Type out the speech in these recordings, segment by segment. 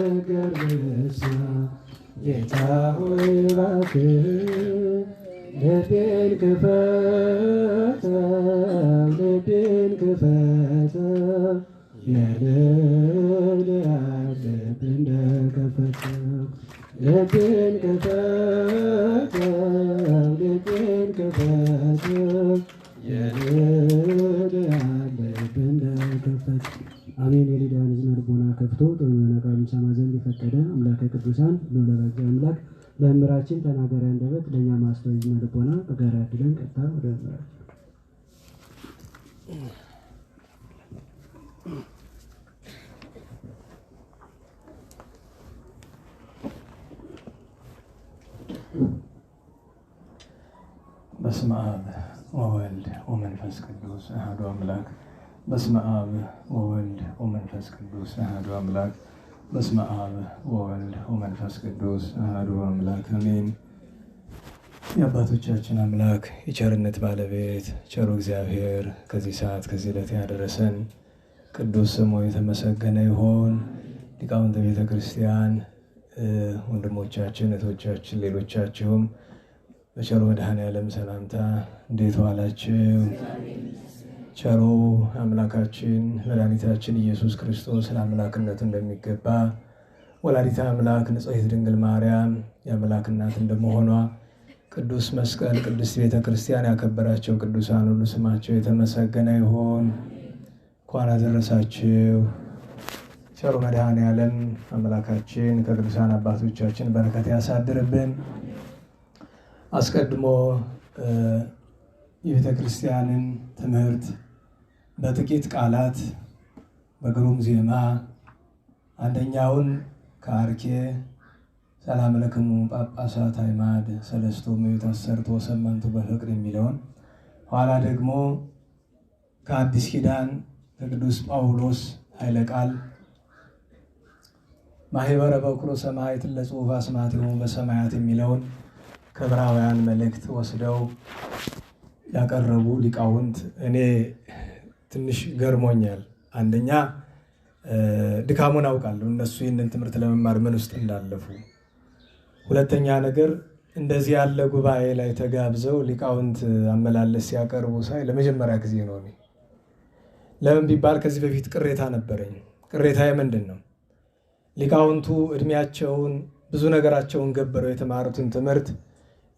ነገር ልስማ ጌታ ሆይ እባክህ ልቤን ክፈተው የልብ ልብ እንደከፈተው ልቤን ክፈተው የልብ ልብ እንደከፈተው አሜን። የሊዳን ሕዝነ ልቦና ከፍቶ ጥሩና ቃሉን ሰማ ዘንድ የፈቀደ አምላከ ቅዱሳን ልዑለ ባሕርይ አምላክ ለመምህራችን ተናጋሪ አንደበት ለእኛ ማስተዋል ሕዝነ ልቦና በጋራ ያድለን። ቀጥታ ወደ መምህራችን በስመ አብ ወወልድ ወመንፈስ ቅዱስ አሐዱ አምላክ። በስመ አብ ወወልድ ወመንፈስ ቅዱስ አሐዱ አምላክ። በስመ አብ ወወልድ ወመንፈስ ቅዱስ አሐዱ አምላክ አሜን። የአባቶቻችን አምላክ የቸርነት ባለቤት ቸሩ እግዚአብሔር ከዚህ ሰዓት ከዚህ ዕለት ያደረሰን ቅዱስ ስሙ የተመሰገነ ይሁን። ሊቃውንተ ቤተ ክርስቲያን፣ ወንድሞቻችን፣ እህቶቻችን፣ ሌሎቻችሁም በቸሩ መድኃኔዓለም ሰላምታ እንዴት ዋላችሁ? ቸሩ አምላካችን መድኃኒታችን ኢየሱስ ክርስቶስ ለአምላክነቱ እንደሚገባ ወላዲተ አምላክ ንጽሕት ድንግል ማርያም የአምላክ እናት እንደመሆኗ ቅዱስ መስቀል ቅድስት ቤተ ክርስቲያን ያከበራቸው ቅዱሳን ሁሉ ስማቸው የተመሰገነ ይሁን። እንኳን አደረሳችሁ። ቸሩ መድኃኔዓለም አምላካችን ከቅዱሳን አባቶቻችን በረከት ያሳድርብን። አስቀድሞ የቤተ ክርስቲያንን ትምህርት በጥቂት ቃላት በግሩም ዜማ አንደኛውን ከአርኬ ሰላም ለክሙ ጳጳሳት አዕማድ ሰለስቱ ምዕት አሰርቱ ወሰመንቱ በፍቅር የሚለውን ኋላ ደግሞ ከአዲስ ኪዳን ከቅዱስ ጳውሎስ ኃይለ ቃል ማኅበረ በኵረ ሰማዕት ለጽሑፍ አስማቲሆሙ በሰማያት የሚለውን ከዕብራውያን መልእክት ወስደው ያቀረቡ ሊቃውንት እኔ ትንሽ ገርሞኛል። አንደኛ ድካሙን አውቃለሁ፣ እነሱ ይህንን ትምህርት ለመማር ምን ውስጥ እንዳለፉ። ሁለተኛ ነገር እንደዚህ ያለ ጉባኤ ላይ ተጋብዘው ሊቃውንት አመላለስ ሲያቀርቡ ሳይ ለመጀመሪያ ጊዜ ነው። እኔ ለምን ቢባል ከዚህ በፊት ቅሬታ ነበረኝ። ቅሬታዬ ምንድን ነው? ሊቃውንቱ እድሜያቸውን ብዙ ነገራቸውን ገብረው የተማሩትን ትምህርት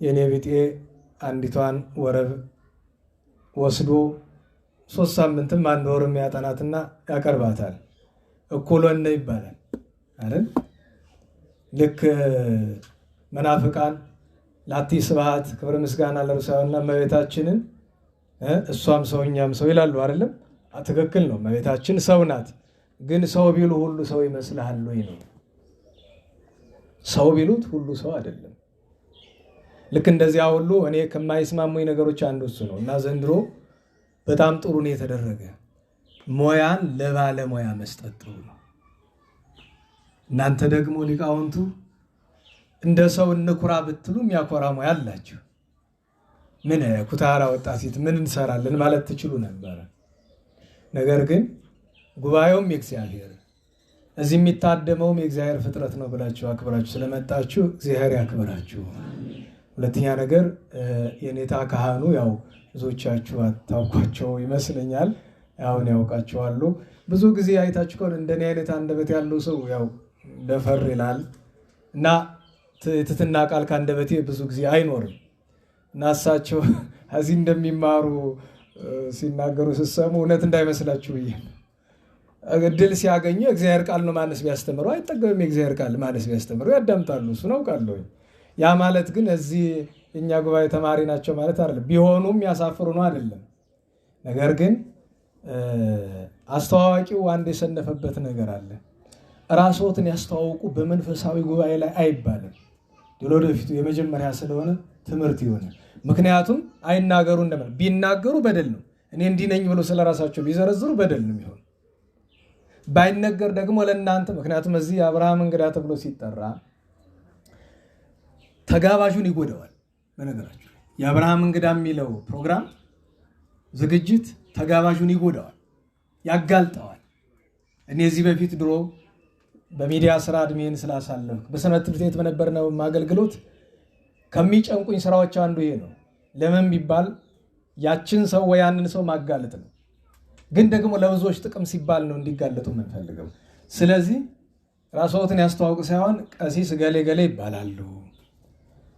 የኔ ቢጤ አንዲቷን ወረብ ወስዶ 3 ሳምንትም 1 ወርም ያጠናትና ያቀርባታል። እኩሎነ ይባላል አይደል? ልክ መናፍቃን ላቲ ስብሐት ክብረ ምስጋና ለርሳውና እመቤታችንን እሷም ሰው እኛም ሰው ይላሉ አይደለም? ትክክል ነው። እመቤታችን ሰው ናት። ግን ሰው ቢሉ ሁሉ ሰው ይመስልሃል ወይ ነው? ሰው ቢሉት ሁሉ ሰው አይደለም። ልክ እንደዚያ ሁሉ እኔ ከማይስማሙኝ ነገሮች አንዱ እሱ ነው። እና ዘንድሮ በጣም ጥሩ ነው የተደረገ። ሞያን ለባለሙያ መስጠት ጥሩ ነው። እናንተ ደግሞ ሊቃውንቱ እንደ ሰው እንኩራ ብትሉ የሚያኮራ ሙያ አላችሁ። ምን ኩታራ ወጣት ምን እንሰራለን ማለት ትችሉ ነበረ። ነገር ግን ጉባኤውም የእግዚአብሔር እዚህ የሚታደመውም የእግዚአብሔር ፍጥረት ነው ብላችሁ አክብራችሁ ስለመጣችሁ እግዚአብሔር ያክብራችሁ። ሁለተኛ ነገር የኔታ ካህኑ ያው ብዙዎቻችሁ አታውቋቸው ይመስለኛል፣ አሁን ያውቃቸዋሉ። ብዙ ጊዜ አይታችሁ ከሆነ እንደኔ አይነት አንደበት ያለው ሰው ያው ደፈር ይላል እና ትትና ቃል ከአንደበቴ ብዙ ጊዜ አይኖርም እና እሳቸው እዚህ እንደሚማሩ ሲናገሩ ስትሰሙ እውነት እንዳይመስላችሁ ብዬ እድል ሲያገኙ እግዚአብሔር ቃል ነው ማነስ ቢያስተምሩ አይጠገብም። የእግዚአብሔር ቃል ማነስ ቢያስተምሩ ያዳምጣሉ። እሱን አውቃለሁ። ያ ማለት ግን እዚህ እኛ ጉባኤ ተማሪ ናቸው ማለት አይደለም። ቢሆኑም ያሳፍሩ ነው አይደለም። ነገር ግን አስተዋዋቂው አንድ የሰነፈበት ነገር አለ። ራስዎትን ያስተዋውቁ በመንፈሳዊ ጉባኤ ላይ አይባልም። ወደፊቱ የመጀመሪያ ስለሆነ ትምህርት ይሆናል። ምክንያቱም አይናገሩ እንደማለት ቢናገሩ በደል ነው። እኔ እንዲህ ነኝ ብሎ ስለራሳቸው ቢዘረዝሩ በደል ነው የሚሆን። ባይነገር ደግሞ ለእናንተ ምክንያቱም እዚህ የአብርሃም እንግዳ ተብሎ ሲጠራ ተጋባዡን ይጎዳዋል። በነገራችሁ የአብርሃም እንግዳ የሚለው ፕሮግራም ዝግጅት ተጋባዡን ይጎዳዋል፣ ያጋልጠዋል። እኔ እዚህ በፊት ድሮ በሚዲያ ስራ እድሜን ስላሳለፍኩ በሰንበት ትምህርት ቤት በነበርነው አገልግሎት ከሚጨንቁኝ ስራዎች አንዱ ይሄ ነው። ለምን ቢባል ያችን ሰው ወይ ያንን ሰው ማጋለጥ ነው። ግን ደግሞ ለብዙዎች ጥቅም ሲባል ነው እንዲጋለጡ የምንፈልገው። ስለዚህ ራስዎትን ያስተዋውቁ ሳይሆን ቀሲስ ገሌ ገሌ ይባላሉ፣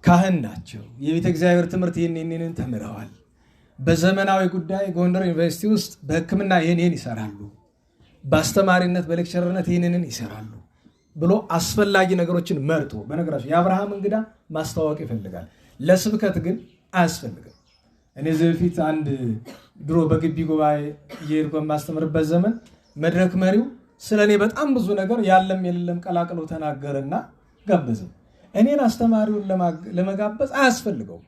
ካህን ናቸው፣ የቤተ እግዚአብሔር ትምህርት ይህንን ተምረዋል፣ በዘመናዊ ጉዳይ ጎንደር ዩኒቨርሲቲ ውስጥ በሕክምና ይህንን ይሰራሉ፣ በአስተማሪነት በሌክቸርነት ይህንን ይሰራሉ ብሎ አስፈላጊ ነገሮችን መርጦ በነገራችን የአብርሃም እንግዳ ማስተዋወቅ ይፈልጋል። ለስብከት ግን አያስፈልግም። እኔ እዚህ በፊት አንድ ድሮ በግቢ ጉባኤ እየሄድኩ በማስተምርበት ዘመን መድረክ መሪው ስለ እኔ በጣም ብዙ ነገር ያለም የሌለም ቀላቅሎ ተናገረና ጋበዘው። እኔን አስተማሪውን ለመጋበዝ አያስፈልገውም።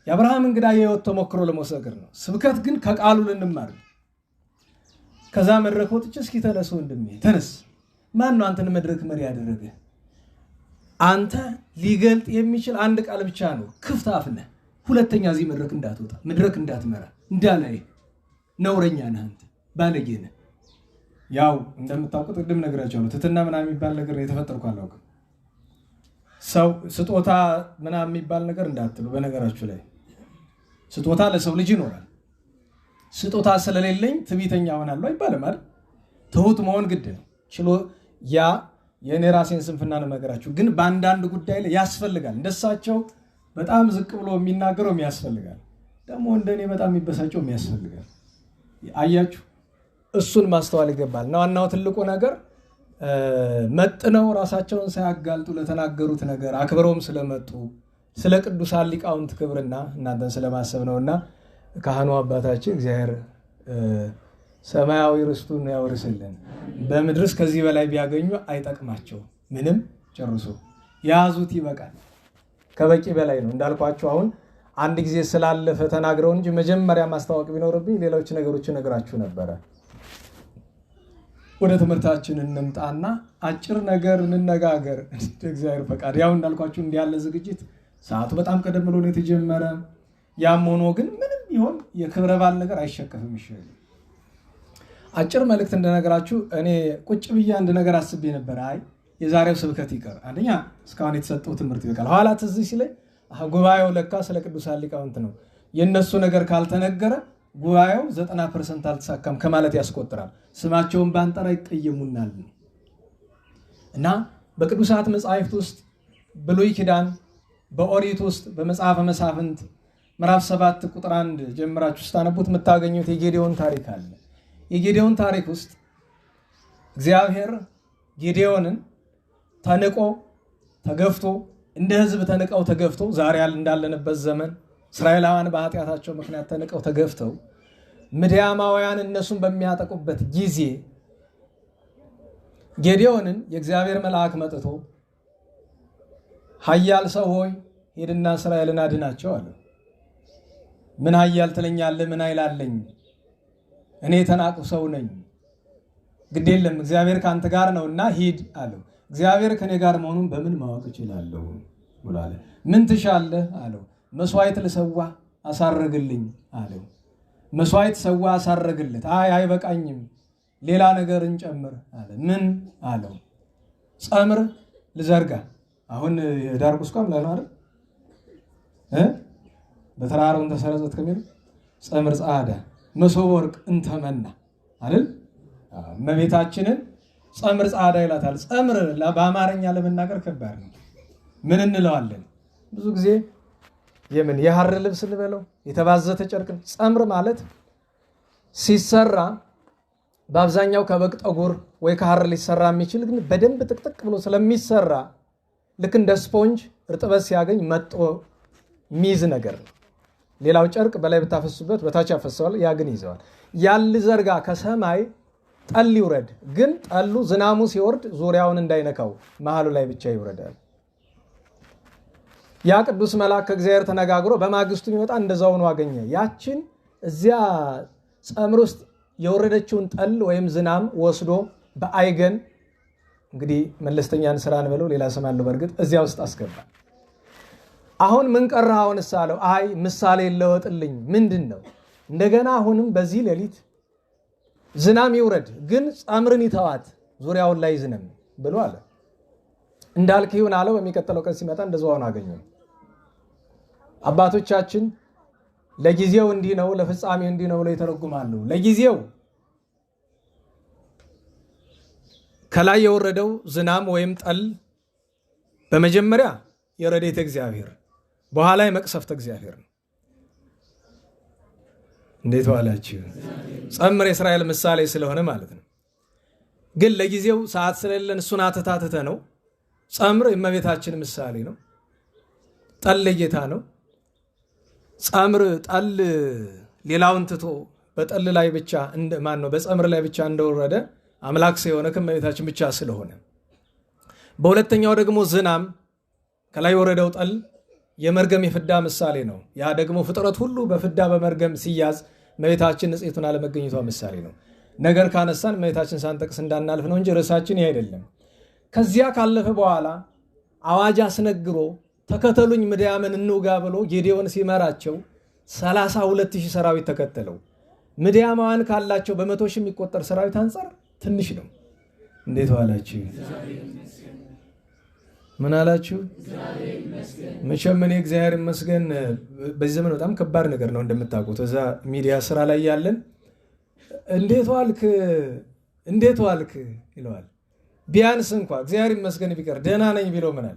የአብርሃም እንግዳ የህይወት ተሞክሮ ለመሰከር ነው። ስብከት ግን ከቃሉ ልንማር። ከዛ መድረክ ወጥቼ እስኪ ተነስ ወንድሜ ተነስ፣ ማን ነው አንተን መድረክ መሪ ያደረገ? አንተ ሊገልጥ የሚችል አንድ ቃል ብቻ ነው፣ ክፍት አፍ ነህ። ሁለተኛ እዚህ መድረክ እንዳትወጣ፣ መድረክ እንዳትመራ፣ እንዳላይ ነውረኛ ነህ አንተ፣ ባለጌ ነህ። ያው እንደምታውቁት ቅድም ነግራቸዋለሁ። ትትና ምናምን የሚባል ነገር የተፈጠርኩ አላውቅም። ሰው ስጦታ ምናምን የሚባል ነገር እንዳትሉ። በነገራችሁ ላይ ስጦታ ለሰው ልጅ ይኖራል። ስጦታ ስለሌለኝ ትዕቢተኛ ሆናለሁ አይባልም አይደል? ትሁት መሆን ግድ ነው። ችሎ ያ የኔ ራሴን ስንፍና ነው ነገራችሁ። ግን በአንዳንድ ጉዳይ ላይ ያስፈልጋል። እንደሳቸው በጣም ዝቅ ብሎ የሚናገረው ያስፈልጋል። ደግሞ እንደኔ በጣም የሚበሳጨው ያስፈልጋል። አያችሁ፣ እሱን ማስተዋል ይገባል። ነው ዋናው ትልቁ ነገር መጥነው ራሳቸውን ሳያጋልጡ ለተናገሩት ነገር አክብረውም ስለመጡ ስለ ቅዱሳን ሊቃውንት ክብርና እናንተን ስለማሰብ ነውና ካህኑ አባታችን እግዚአብሔር ሰማያዊ ርስቱን ያወርስልን። በምድርስ ከዚህ በላይ ቢያገኙ አይጠቅማቸው ምንም ጨርሶ ያዙት ይበቃል። ከበቂ በላይ ነው እንዳልኳችሁ። አሁን አንድ ጊዜ ስላለፈ ተናግረው እንጂ መጀመሪያ ማስተዋወቅ ቢኖርብኝ ሌሎች ነገሮችን ነግራችሁ ነበረ። ወደ ትምህርታችን እንምጣና አጭር ነገር እንነጋገር እንደ እግዚአብሔር ፈቃድ። ያው እንዳልኳችሁ እንዲህ ያለ ዝግጅት ሰዓቱ በጣም ቀደም ብሎ ነው የተጀመረ። ያም ሆኖ ግን ምንም ቢሆን የክብረ በዓል ነገር አይሸከፍም። ይሻል አጭር መልእክት እንደነገራችሁ እኔ ቁጭ ብዬ አንድ ነገር አስቤ ነበር። አይ የዛሬው ስብከት ይቀር፣ አንደኛ እስካሁን የተሰጠው ትምህርት ይበቃል። ኋላ ትዝ ሲለኝ ጉባኤው ለካ ስለ ቅዱሳን ሊቃውንት ነው። የነሱ ነገር ካልተነገረ ጉባኤው 90% አልተሳካም ከማለት ያስቆጥራል። ስማቸውን ባንጠራ ይቀየሙናል እና በቅዱሳት መጻሕፍት ውስጥ ብሉይ ኪዳን በኦሪት ውስጥ በመጽሐፈ መሳፍንት ምዕራፍ 7 ቁጥር 1 ጀምራችሁ ስታነቡት የምታገኙት የጌዴዎን ታሪክ አለ። የጌዴዎን ታሪክ ውስጥ እግዚአብሔር ጌዴዎንን ተንቆ ተገፍቶ እንደ ሕዝብ ተንቀው ተገፍተው ዛሬ እንዳለንበት ዘመን እስራኤላውያን በኃጢአታቸው ምክንያት ተንቀው ተገፍተው ምድያማውያን እነሱን በሚያጠቁበት ጊዜ ጌዴዎንን የእግዚአብሔር መልአክ መጥቶ ኃያል ሰው ሆይ ሄድና እስራኤልን አድናቸው አለ። ምን ኃያል ትለኛለህ? ምን ኃይል አለኝ? እኔ የተናቅሁ ሰው ነኝ። ግድ የለም እግዚአብሔር ከአንተ ጋር ነውና ሂድ አለው። እግዚአብሔር ከኔ ጋር መሆኑን በምን ማወቅ እችላለሁ ብሏል። ምን ትሻለህ አለው። መስዋዕት ልሰዋ አሳረግልኝ አለው። መስዋዕት ሰዋ አሳረግለት። አይ አይበቃኝም፣ ሌላ ነገር እንጨምር አለ። ምን አለው? ጸምር ልዘርጋ። አሁን ዳር ቁስቋም ላይ ነው አይደል? በተራራውን ተሰረዘት ከሚል ጸምር ጻዳ መሶበ ወርቅ እንተመና አይደል? እመቤታችንን ጸምር ጻዳ ይላታል። ጸምር በአማርኛ ለመናገር ከባድ ነው። ምን እንለዋለን? ብዙ ጊዜ የምን የሐር ልብስ እንበለው የተባዘተ ጨርቅ። ጸምር ማለት ሲሰራ በአብዛኛው ከበግ ጠጉር ወይ ከሐር ሊሰራ የሚችል ግን በደንብ ጥቅጥቅ ብሎ ስለሚሰራ ልክ እንደ ስፖንጅ እርጥበት ሲያገኝ መጦ ሚዝ ነገር ነው። ሌላው ጨርቅ በላይ ብታፈሱበት በታች ያፈሰዋል፣ ያ ግን ይዘዋል። ያል ዘርጋ ከሰማይ ጠል ይውረድ፣ ግን ጠሉ ዝናሙ ሲወርድ ዙሪያውን እንዳይነካው መሃሉ ላይ ብቻ ይውረዳል። ያ ቅዱስ መልአክ ከእግዚአብሔር ተነጋግሮ በማግስቱ የሚወጣ እንደዛው ነው አገኘ። ያችን እዚያ ጸምር ውስጥ የወረደችውን ጠል ወይም ዝናም ወስዶ በአይገን እንግዲህ መለስተኛን ስራ እንበለው ሌላ ስም አለው በርግጥ እዚያ ውስጥ አስገባ። አሁን ምን ቀረ? አሁን ሳለው አይ ምሳሌ ለወጥልኝ ምንድነው? እንደገና አሁንም በዚህ ሌሊት ዝናም ይውረድ ግን ጸምርን ይተዋት ዙሪያውን ላይ ዝነም ብሎ አለ። እንዳልክ ይሁን አለው። በሚቀጥለው ቀን ሲመጣ እንደዛው ሆኖ አገኘው። አባቶቻችን ለጊዜው እንዲህ ነው ለፍጻሜው እንዲህ ነው ብለው ይተረጉማሉ። ለጊዜው ከላይ የወረደው ዝናም ወይም ጠል በመጀመሪያ የረድኤተ እግዚአብሔር በኋላ የመቅሰፍተ እግዚአብሔር ነው። እንዴት ዋላችሁ? ጸምር የእስራኤል ምሳሌ ስለሆነ ማለት ነው። ግን ለጊዜው ሰዓት ስለሌለን እሱን አተታተተ ነው። ጸምር የእመቤታችን ምሳሌ ነው። ጠል ጌታ ነው። ጸምር ጠል ሌላውን ትቶ በጠል ላይ ብቻ በጸምር ላይ ብቻ እንደወረደ አምላክ የሆነ ከእመቤታችን ብቻ ስለሆነ፣ በሁለተኛው ደግሞ ዝናም ከላይ የወረደው ጠል የመርገም የፍዳ ምሳሌ ነው። ያ ደግሞ ፍጥረት ሁሉ በፍዳ በመርገም ሲያዝ እመቤታችን ንጽሕቱን አለመገኘቷ ምሳሌ ነው። ነገር ካነሳን እመቤታችን ሳንጠቅስ እንዳናልፍ ነው እንጂ ርዕሳችን ይህ አይደለም። ከዚያ ካለፈ በኋላ አዋጅ አስነግሮ ተከተሉኝ ምድያምን እንውጋ ብሎ ጌዴዎን ሲመራቸው 32,000 ሰራዊት ተከተለው። ምድያማውያን ካላቸው በመቶ ሺህ የሚቆጠር ሰራዊት አንጻር ትንሽ ነው። እንዴት ዋላችሁ? ምን አላችሁ? መቼም እኔ እግዚአብሔር ይመስገን በዚህ ዘመን በጣም ከባድ ነገር ነው እንደምታውቁት። እዛ ሚዲያ ስራ ላይ ያለን እንዴት ዋልክ ይለዋል። ቢያንስ እንኳ እግዚአብሔር ይመስገን ቢቀር ደህና ነኝ ቢለው ምናል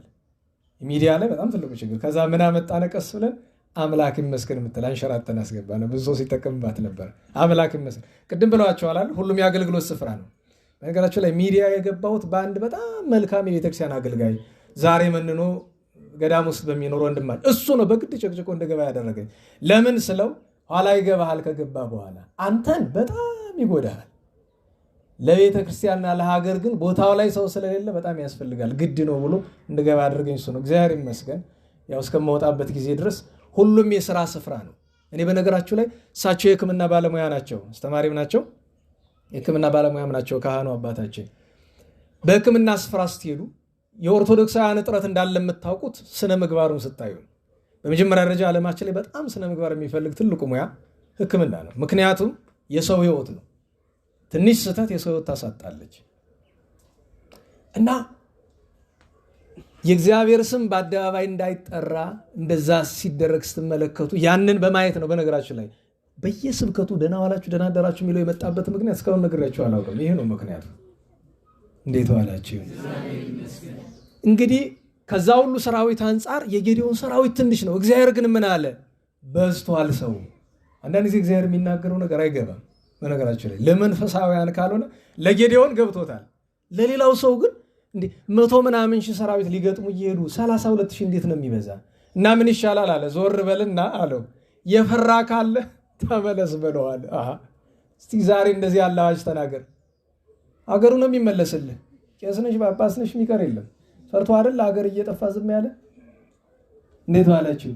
ሚዲያ ላይ በጣም ትልቁ ችግር። ከዛ ምን አመጣን ቀስ ብለን አምላክ ይመስገን የምትል አንሸራተን አስገባ ነው። ብዙ ሰው ሲጠቀምባት ነበር። አምላክ ይመስገን ቅድም ብለዋቸዋል። ሁሉም የአገልግሎት ስፍራ ነው። በነገራቸው ላይ ሚዲያ የገባሁት በአንድ በጣም መልካም የቤተክርስቲያን አገልጋይ ዛሬ መንኖ ገዳም ውስጥ በሚኖር ወንድማችን እሱ ነው በግድ ጨቅጭቆ እንደገባ ያደረገኝ። ለምን ስለው ኋላ ይገባሃል፣ ከገባ በኋላ አንተን በጣም ይጎዳሃል። ለቤተ ክርስቲያንና ለሀገር ግን ቦታው ላይ ሰው ስለሌለ በጣም ያስፈልጋል፣ ግድ ነው ብሎ እንደገባ ያደረገኝ እሱ ነው። እግዚአብሔር ይመስገን ያው እስከማወጣበት ጊዜ ድረስ ሁሉም የሥራ ስፍራ ነው። እኔ በነገራችሁ ላይ እሳቸው የሕክምና ባለሙያ ናቸው፣ አስተማሪም ናቸው፣ የሕክምና ባለሙያም ናቸው። ካህኑ አባታችን በሕክምና ስፍራ ስትሄዱ የኦርቶዶክሳውያን እጥረት እንዳለ የምታውቁት ስነ ምግባሩን ስታዩ፣ በመጀመሪያ ደረጃ ዓለማችን ላይ በጣም ስነ ምግባር የሚፈልግ ትልቁ ሙያ ሕክምና ነው። ምክንያቱም የሰው ሕይወት ነው። ትንሽ ስህተት የሰው ሕይወት ታሳጣለች እና የእግዚአብሔር ስም በአደባባይ እንዳይጠራ እንደዛ ሲደረግ ስትመለከቱ ያንን በማየት ነው። በነገራችን ላይ በየስብከቱ ደህና ዋላችሁ ደህና አደራችሁ የሚለው የመጣበት ምክንያት እስካሁን ነግሬያችሁ አላውቅም። ይሄ ነው ምክንያቱ። እንዴት ዋላችሁ? እንግዲህ ከዛ ሁሉ ሰራዊት አንጻር የጌዴዎን ሰራዊት ትንሽ ነው። እግዚአብሔር ግን ምን አለ? በዝቷል ሰው። አንዳንድ ጊዜ እግዚአብሔር የሚናገረው ነገር አይገባም። በነገራችሁ ላይ ለመንፈሳውያን ካልሆነ ለጌዴዎን ገብቶታል። ለሌላው ሰው ግን እንዴ 100 ምናምን ሺህ ሰራዊት ሊገጥሙ እየሄዱ 32,000 እንዴት ነው የሚበዛ? እና ምን ይሻላል አለ። ዞር በልና አለው የፈራ ካለ ተመለስ በለዋል። እስቲ ዛሬ እንደዚህ ያለ አዋጅ ተናገር። አገሩ ነው የሚመለስልህ። ቄስ ነሽ ጳጳስ ነሽ የሚቀር የለም። ፈርቶ አይደል አገር እየጠፋ ዝም ያለ። እንዴት ዋላችሁ?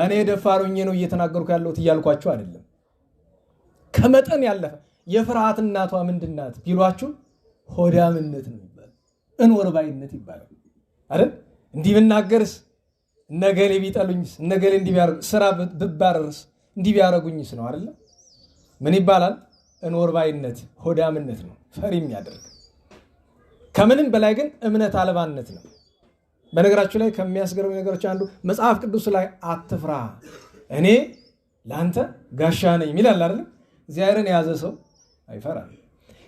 እኔ ደፋሩኝ ነው እየተናገርኩ ያለሁት እያልኳችሁ አይደለም። ከመጠን ያለፈ የፍርሃት እናቷ ምንድናት ቢሏችሁ ሆዳምነት ነው ይባላል። እንወርባይነት ይባላል አይደል? እንዲህ ብናገርስ እነገሌ ቢጠሉኝስ፣ እነገሌ እንዲህ ቢያርጉ፣ ስራ ብባረርስ እንዲህ ቢያረጉኝስ ነው አይደል? ምን ይባላል? እንወርባይነት ሆዳምነት ነው፣ ፈሪ የሚያደርግ። ከምንም በላይ ግን እምነት አልባነት ነው። በነገራችሁ ላይ ከሚያስገርሙ ነገሮች አንዱ መጽሐፍ ቅዱስ ላይ አትፍራ እኔ ለአንተ ጋሻ ነኝ የሚላል አይደል? እግዚአብሔርን የያዘ ሰው አይፈራም።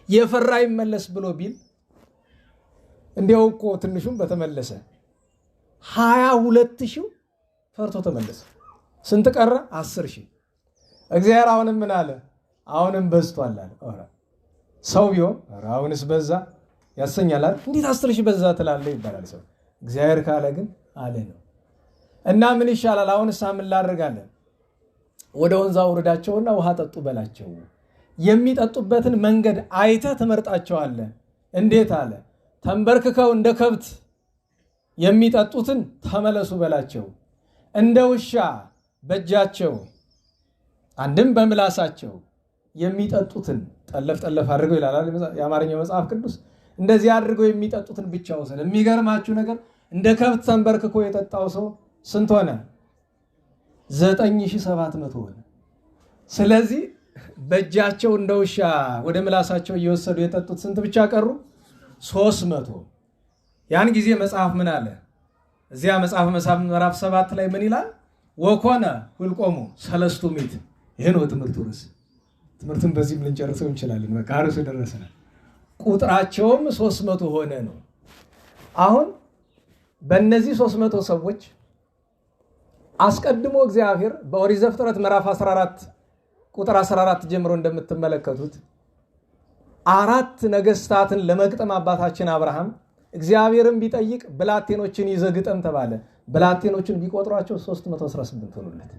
የፈራ ይመለስ ብሎ ቢል እንዲያው እኮ ትንሹም በተመለሰ 22,000 ፈርቶ ተመለሰ። ስንት ቀረ? 10,000። እግዚአብሔር አሁንም ምን አለ? አሁንም በዝቷል አለ። ሰው ቢሆን አሁንስ በዛ ያሰኛል። እንዴት 10,000 በዛ ትላለህ ይባላል ሰው። እግዚአብሔር ካለ ግን አለ ነው። እና ምን ይሻላል? አሁንስ ምን ላደርጋለን? ወደ ወንዝ አውርዳቸውና ውሃ ጠጡ በላቸው። የሚጠጡበትን መንገድ አይተህ ትመርጣቸዋለህ። እንዴት አለ? ተንበርክከው እንደ ከብት የሚጠጡትን ተመለሱ በላቸው። እንደ ውሻ በእጃቸው አንድም በምላሳቸው የሚጠጡትን ጠለፍ ጠለፍ አድርገው ይላል የአማርኛው መጽሐፍ ቅዱስ። እንደዚህ አድርገው የሚጠጡትን ብቻ ወሰደ። የሚገርማችሁ ነገር እንደ ከብት ተንበርክኮ የጠጣው ሰው ስንት ሆነ? 9,700 ሆነ። ስለዚህ በእጃቸው እንደ ውሻ ወደ ምላሳቸው እየወሰዱ የጠጡት ስንት ብቻ ቀሩ? 300። ያን ጊዜ መጽሐፍ ምን አለ? እዚያ መጽሐፍ መሳፍንት ምዕራፍ 7 ላይ ምን ይላል? ወኮነ ሁልቆሙ 300። ይሄ ነው ትምህርቱ ርዕስ። ትምህርቱን በዚህም ልንጨርሰው እንችላለን። በቃ ርዕሱ ደረሰናል። ቁጥራቸውም 300 ሆነ ነው። አሁን በእነዚህ 300 ሰዎች አስቀድሞ እግዚአብሔር በኦሪት ዘፍጥረት ምዕራፍ 14 ቁጥር 14 ጀምሮ እንደምትመለከቱት 4 ነገስታትን ለመግጠም አባታችን አብርሃም እግዚአብሔርን ቢጠይቅ ብላቴኖችን ይዘግጠም ተባለ። ብላቴኖችን ቢቆጥሯቸው 318 ሆኑለት።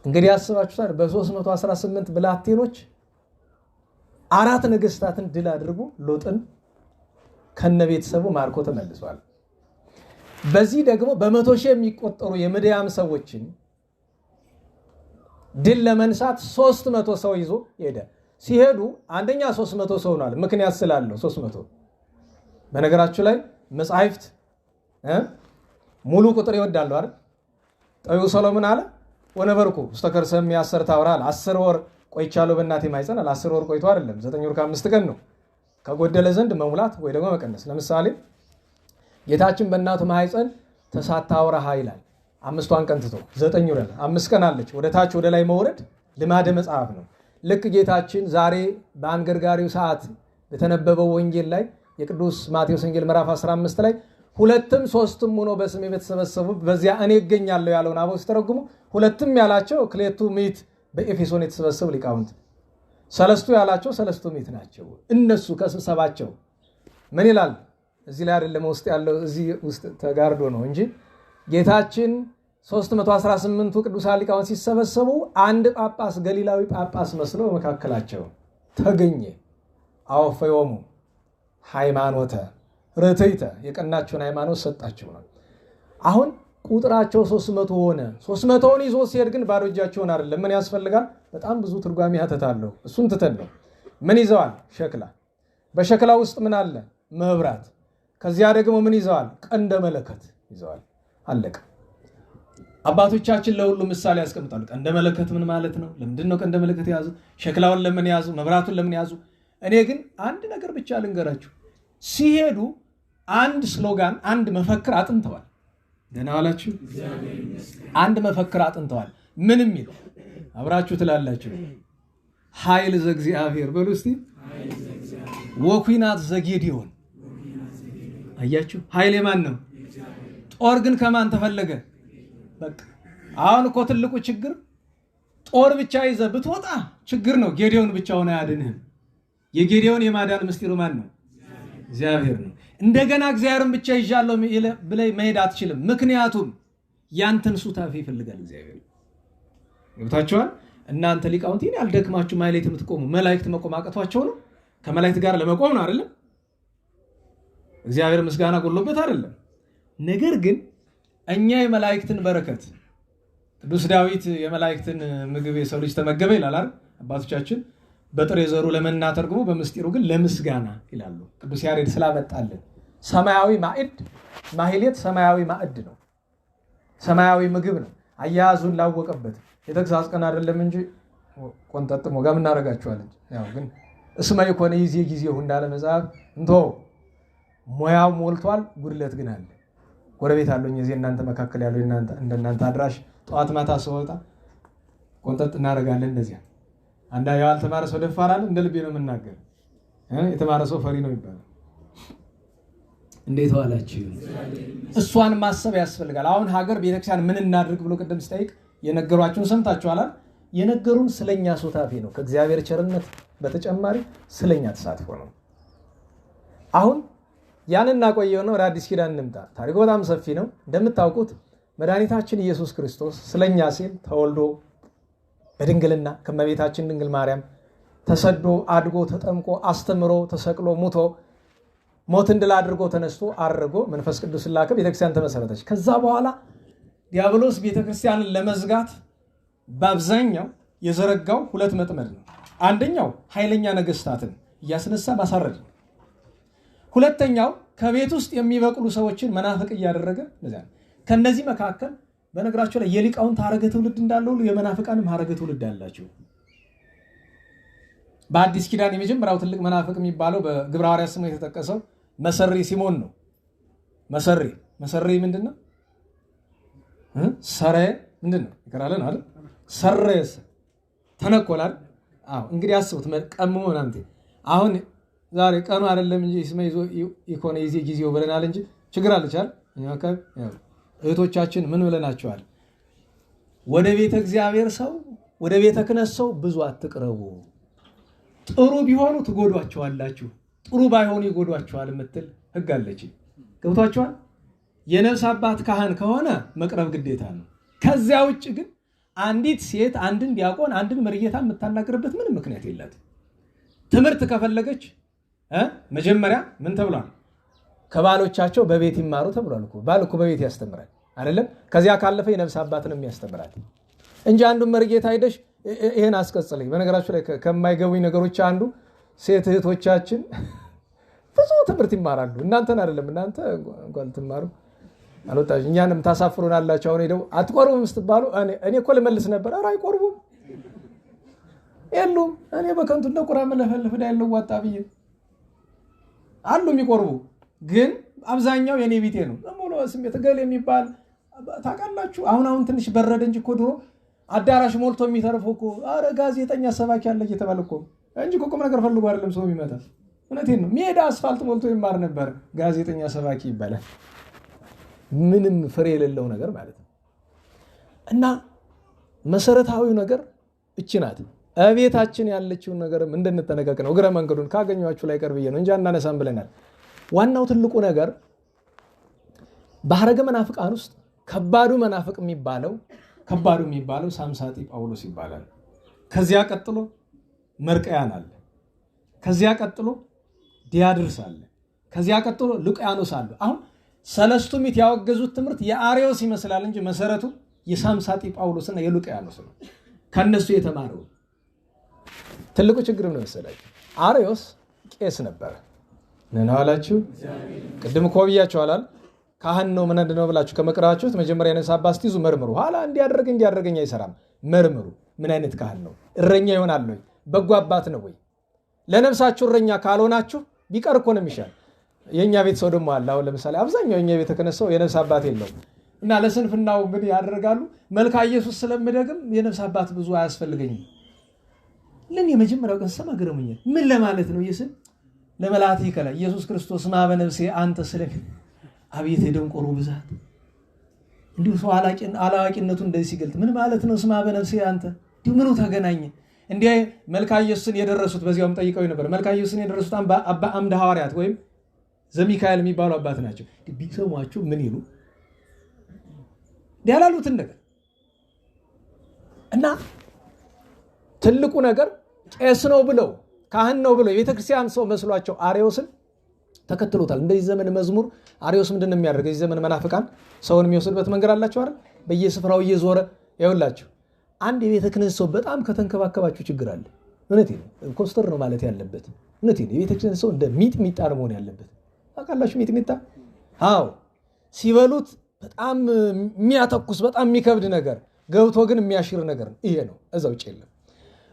እንግዲህ አስባችሁታል። በ318 ብላቴኖች 4 ነገስታትን ድል አድርጎ ሎጥን ከነቤተሰቡ ማርኮ ተመልሷል። በዚህ ደግሞ በመቶ ሺህ የሚቆጠሩ የምድያም ሰዎችን ድል ለመንሳት 300 ሰው ይዞ ሄደ። ሲሄዱ አንደኛ 300 ሰው ሆኗል። ምክንያት ስላለው 300። በነገራችሁ ላይ መጻሕፍት ሙሉ ቁጥር ይወዳሉ አይደል? ጠቢቡ ሰሎሞን አለ ወነበርኩ ውስተ ከርሰ እምየ 10 ታውራል 10 ወር ቆይቻለሁ በእናቴ ማኅፀን። 10 ወር ቆይቶ አይደለም 9 ወር ከ5 ቀን ነው። ከጎደለ ዘንድ መሙላት ወይ ደግሞ መቀነስ። ለምሳሌ ጌታችን በእናቱ ማኅፀን ተሳታ ወርሃ ይላል። 5ቷን ቀን ትቶ 9 ወር 5 ቀን አለች። ወደ ታች ወደ ላይ መውረድ ልማደ መጽሐፍ ነው። ልክ ጌታችን ዛሬ በአንገርጋሪው ሰዓት በተነበበው ወንጌል ላይ የቅዱስ ማቴዎስ ወንጌል ምዕራፍ 15 ላይ 2ም 3ም ሆኖ በስሜ በተሰበሰቡ በዚያ እኔ እገኛለሁ ያለውን አበው ሲተረጉሙ 2ም ያላቸው ክሌቱ ምዕት በኤፌሶን የተሰበሰቡ ሊቃውንት፣ 3 ያላቸው 3 ምዕት ናቸው። እነሱ ከስብሰባቸው ምን ይላል? እዚህ ላይ አይደለም ውስጥ ያለው እዚህ ውስጥ ተጋርዶ ነው እንጂ ጌታችን 318ቱ ቅዱሳን ሊቃውንት ሲሰበሰቡ አንድ ጳጳስ ገሊላዊ ጳጳስ መስሎ በመካከላቸው ተገኘ። አወፈዮሙ ሃይማኖተ ርትዕተ የቀናቸውን ሃይማኖት ሰጣቸው ነው። አሁን ቁጥራቸው 300 ሆነ። 300ውን ይዞ ሲሄድ ግን ባዶ እጃቸውን አይደለም። ምን ያስፈልጋል? በጣም ብዙ ትርጓሜ ያተታለው። እሱን ትተን ነው። ምን ይዘዋል? ሸክላ። በሸክላ ውስጥ ምን አለ? መብራት። ከዚያ ደግሞ ምን ይዘዋል? ቀንደ መለከት ይዘዋል። አለቀ። አባቶቻችን ለሁሉ ምሳሌ ያስቀምጣሉ። ቀንደ መለከት ምን ማለት ነው? ለምንድን ነው ቀንደ መለከት የያዙ? ሸክላውን ለምን ያዙ? መብራቱን ለምን ያዙ? እኔ ግን አንድ ነገር ብቻ ልንገራችሁ። ሲሄዱ አንድ ስሎጋን፣ አንድ መፈክር አጥንተዋል። ደህና ዋላችሁ። አንድ መፈክር አጥንተዋል። ምን የሚል አብራችሁ ትላላችሁ? ኃይል ዘእግዚአብሔር በሉ እስቲ። ወኩናት ዘጌዴዎን። አያችሁ፣ ኃይል የማን ነው? ጦር ግን ከማን ተፈለገ? በቃ አሁን እኮ ትልቁ ችግር ጦር ብቻ ይዘህ ብትወጣ ችግር ነው። ጌዴዎን ብቻውን አያድንህም። የጌዴዎን የማዳን ምስጢሩ ማን ነው? እግዚአብሔር ነው። እንደገና እግዚአብሔርን ብቻ ይዣለሁ ብለህ መሄድ አትችልም። ምክንያቱም ያንተን ሱታፌ ይፈልጋል እግዚአብሔር። ገብታችኋል? እናንተ ሊቃውንት ይሄን ያልደክማችሁ ማይሌት የምትቆሙ መላእክት መቆም አቅቷቸው ነው? ከመላእክት ጋር ለመቆም ነው አይደለም? እግዚአብሔር ምስጋና ጎሎበት አይደለም። ነገር ግን እኛ የመላእክትን በረከት ቅዱስ ዳዊት የመላእክትን ምግብ የሰው ልጅ ተመገበ ይላል አይደል? አባቶቻችን በጥሬ ዘሩ ለመና ተርጉሞ በምስጢሩ ግን ለምስጋና ይላሉ። ቅዱስ ያሬድ ስላመጣልን ሰማያዊ ማዕድ ማህሌት ሰማያዊ ማዕድ ነው። ሰማያዊ ምግብ ነው። አያያዙን ላወቀበት የተግሳጽ ቀን አይደለም እንጂ ቆንጠጥ ሞጋ ምን እናደርጋችኋለን? ያው ግን እስመ ይኮነ ይዜ ጊዜው እንዳለ መጽሐፍ እንቶ ሞያው ሞልቷል፣ ጉድለት ግን አለ። ጎረቤት አለኝ እዚህ እናንተ መካከል ያለው እንደናንተ አድራሽ ጧት ማታ ሰውጣ ቆንጠጥ እናደርጋለን። እንደዚያ አንዳ ያልተማረ ሰው ደፋር አለ። እንደ ልቤ ነው የምናገር። የተማረ ሰው ፈሪ ነው ይባላል። እንዴት ዋላችሁ? እሷን ማሰብ ያስፈልጋል። አሁን ሀገር ቤተክርስቲያን ምን እናድርግ ብሎ ቅድም ሲጠይቅ የነገሯችሁን ሰምታችኋል። የነገሩን ስለኛ ሱታፌ ነው። ከእግዚአብሔር ቸርነት በተጨማሪ ስለኛ ተሳትፎ ነው። አሁን ያንን እናቆየው ነው። ወደ አዲስ ኪዳን እንምጣ። ታሪኩ በጣም ሰፊ ነው። እንደምታውቁት መድኃኒታችን ኢየሱስ ክርስቶስ ስለኛ ሲል ተወልዶ በድንግልና ከመቤታችን ድንግል ማርያም ተሰዶ አድጎ ተጠምቆ አስተምሮ ተሰቅሎ ሙቶ ሞትን ድል አድርጎ ተነስቶ አርጎ መንፈስ ቅዱስ ላከ። ቤተክርስቲያን ተመሰረተች። ከዛ በኋላ ዲያብሎስ ቤተክርስቲያንን ለመዝጋት በአብዛኛው የዘረጋው 2 መጥመድ ነው። አንደኛው ኃይለኛ ነገስታትን እያስነሳ ማሳረድ፣ ሁለተኛው ከቤት ውስጥ የሚበቅሉ ሰዎችን መናፍቅ እያደረገ ለዚያ። ከነዚህ መካከል በነገራቸው ላይ የሊቃውንት ሐረገ ትውልድ እንዳለው የመናፍቃንም ሐረገ ትውልድ አላቸው። በአዲስ ኪዳን የመጀመሪያው ትልቅ መናፍቅ የሚባለው በግብረ ሐዋርያት ስሙ የተጠቀሰው መሰሪ ሲሞን ነው። መሰሪ ምንድን ነው? ሰረ ምንድን ነው? ይቀራለን አይደል? ሰረስ ተነኮላል። አዎ እንግዲህ አስቡት ቀምሞ እናንተ አሁን ዛሬ ቀኑ አይደለም እንጂ ስመ ይዞ ኢኮኖ ይዜ ጊዜው ብለናል እንጂ ችግር አለቻል። እህቶቻችን ምን ብለናቸዋል? ወደ ቤተ እግዚአብሔር ሰው ወደ ቤተ ክህነት ሰው ብዙ አትቅረቡ፣ ጥሩ ቢሆኑ ትጎዷቸዋላችሁ፣ ጥሩ ባይሆኑ ይጎዷቸዋል የምትል ህግ አለች። ገብቷቸዋል? የነፍስ አባት ካህን ከሆነ መቅረብ ግዴታ ነው። ከዚያ ውጭ ግን አንዲት ሴት አንድን ዲያቆን አንድን መርጌታ የምታናግርበት ምንም ምክንያት የላትም። ትምህርት ከፈለገች መጀመሪያ ምን ተብሏል? ከባሎቻቸው በቤት ይማሩ ተብሏል እኮ። ባል እኮ በቤት ያስተምራል አይደለም? ከዚያ ካለፈ የነፍስ አባትን የሚያስተምራል እንጂ አንዱን መርጌታ ሄደሽ ይሄን አስቀጽለኝ። በነገራችሁ ላይ ከማይገቡኝ ነገሮች አንዱ ሴት እህቶቻችን ብዙ ትምህርት ይማራሉ። እናንተን አይደለም፣ እናንተ እንኳን ትማሩ አልወጣሽ እኛንም ታሳፍሩናላችሁ። አሁን ሄደው አትቆርቡም ስትባሉ እኔ እኮ ልመልስ ነበር። ኧረ አይቆርቡም የሉም። እኔ በከንቱ እንደ ቁራ መለፈልፍ ዳ ያለው ዋጣ ብዬ አሉ የሚቆርቡ፣ ግን አብዛኛው የኔ ቢጤ ነው። ዘሞሎ ስሜት ገል የሚባል ታውቃላችሁ። አሁን ትንሽ በረደ እንጂ እኮ ድሮ አዳራሽ ሞልቶ የሚተርፈው እኮ ኧረ ጋዜጠኛ ሰባኪ ያለ እየተባለ እኮ እንጂ ቁም ነገር ፈልጎ አይደለም ሰው የሚመጣ። እውነቴን ነው። ሜዳ አስፋልት ሞልቶ ይማር ነበር። ጋዜጠኛ ሰባኪ ይባላል። ምንም ፍሬ የሌለው ነገር ማለት ነው። እና መሰረታዊው ነገር እቺ ናት። እቤታችን ያለችውን ነገርም እንድንጠነቀቅ ነው። እግረ መንገዱን ካገኘኋችሁ ላይ ቀርብዬ ነው እንጂ አናነሳም ብለናል። ዋናው ትልቁ ነገር በሐረገ መናፍቃን ውስጥ ከባዱ መናፍቅ የሚባለው ሳምሳጢ ጳውሎስ ይባላል። ከዚያ ቀጥሎ መርቀያን አለ። ከዚያ ቀጥሎ ዲያድርስ አለ። ከዚያ ቀጥሎ ሉቃያኖስ አለ። አሁን ሰለስቱ ምዕት ያወገዙት ትምህርት የአርዮስ ይመስላል እንጂ መሰረቱ የሳምሳጢ ጳውሎስና የሉቃያኖስ ነው። ከነሱ የተማረው ትልቁ ችግር ነው መሰላችሁ። አርዮስ ቄስ ነበር። ነናዋላችሁ ቅድም እኮ ብያችኋል። ካህን ነው ምን እንደሆነ ብላችሁ ከመቅራችሁት መጀመሪያ የነፍስ አባት ስትይዙ መርምሩ። ኋላ እንዲያደርገኝ አይሰራም። መርምሩ። ምን አይነት ካህን ነው? እረኛ ይሆናል ወይ? በጎ አባት ነው ወይ? ለነፍሳችሁ እረኛ ካልሆናችሁ ቢቀር እኮ ነው የሚሻል። የኛ ቤት ሰው ደግሞ አለ። አሁን ለምሳሌ አብዛኛው የኛ ቤት ተከነሰው የነፍስ አባት የለውም እና ለስንፍናው ምን ያደርጋሉ? መልካ ኢየሱስ ስለምደግም የነፍስ አባት ብዙ አያስፈልገኝም። ለኔ የመጀመሪያው ቀን ሰማ ገረመኝ። ምን ለማለት ነው? ኢየሱስ ለመላእክት ይከላ ኢየሱስ ክርስቶስ ማ በነፍሴ አንተ ስለኝ አቤት የደንቆሮ ብዛት! እንዲሁ ሰው አላዋቂነቱ እንደዚህ ሲገልጥ ምን ማለት ነው? ስማ በነፍሴ አንተ እንዲሁ ምኑ ተገናኘ? እንዴ መልካ ኢየሱስን የደረሱት በዚያውም ጠይቀው ነበር። መልካ ኢየሱስን የደረሱት አባ አምደ ሐዋርያት ወይም ዘሚካኤል የሚባሉ አባት ናቸው። ቢሰሟቸው ምን ይሉ ያላሉትን ነገር እና ትልቁ ነገር ቄስ ነው ብለው ካህን ነው ብለው የቤተክርስቲያን ሰው መስሏቸው አርዮስን ተከትሎታል። እንደዚህ ዘመን መዝሙር አርዮስ ምንድነው የሚያደርገው? እዚህ ዘመን መናፍቃን ሰውን የሚወስድበት መንገድ አላቸው አይደል? በየስፍራው እየዞረ ያውላችሁ። አንድ የቤተ ክህነት ሰው በጣም ከተንከባከባችሁ ችግር አለ። እውነቴን ነው። ኮስተር ነው ማለት ያለበት። እውነቴን ነው። የቤተ ክህነት ሰው እንደ ሚጥሚጣ መሆን ያለበት። ታውቃላችሁ ሚጥሚጣ? አዎ ሲበሉት በጣም የሚያተኩስ በጣም የሚከብድ ነገር ገብቶ ግን የሚያሽር ነገር ነው። ይሄ ነው። እዛ ውጭ የለም።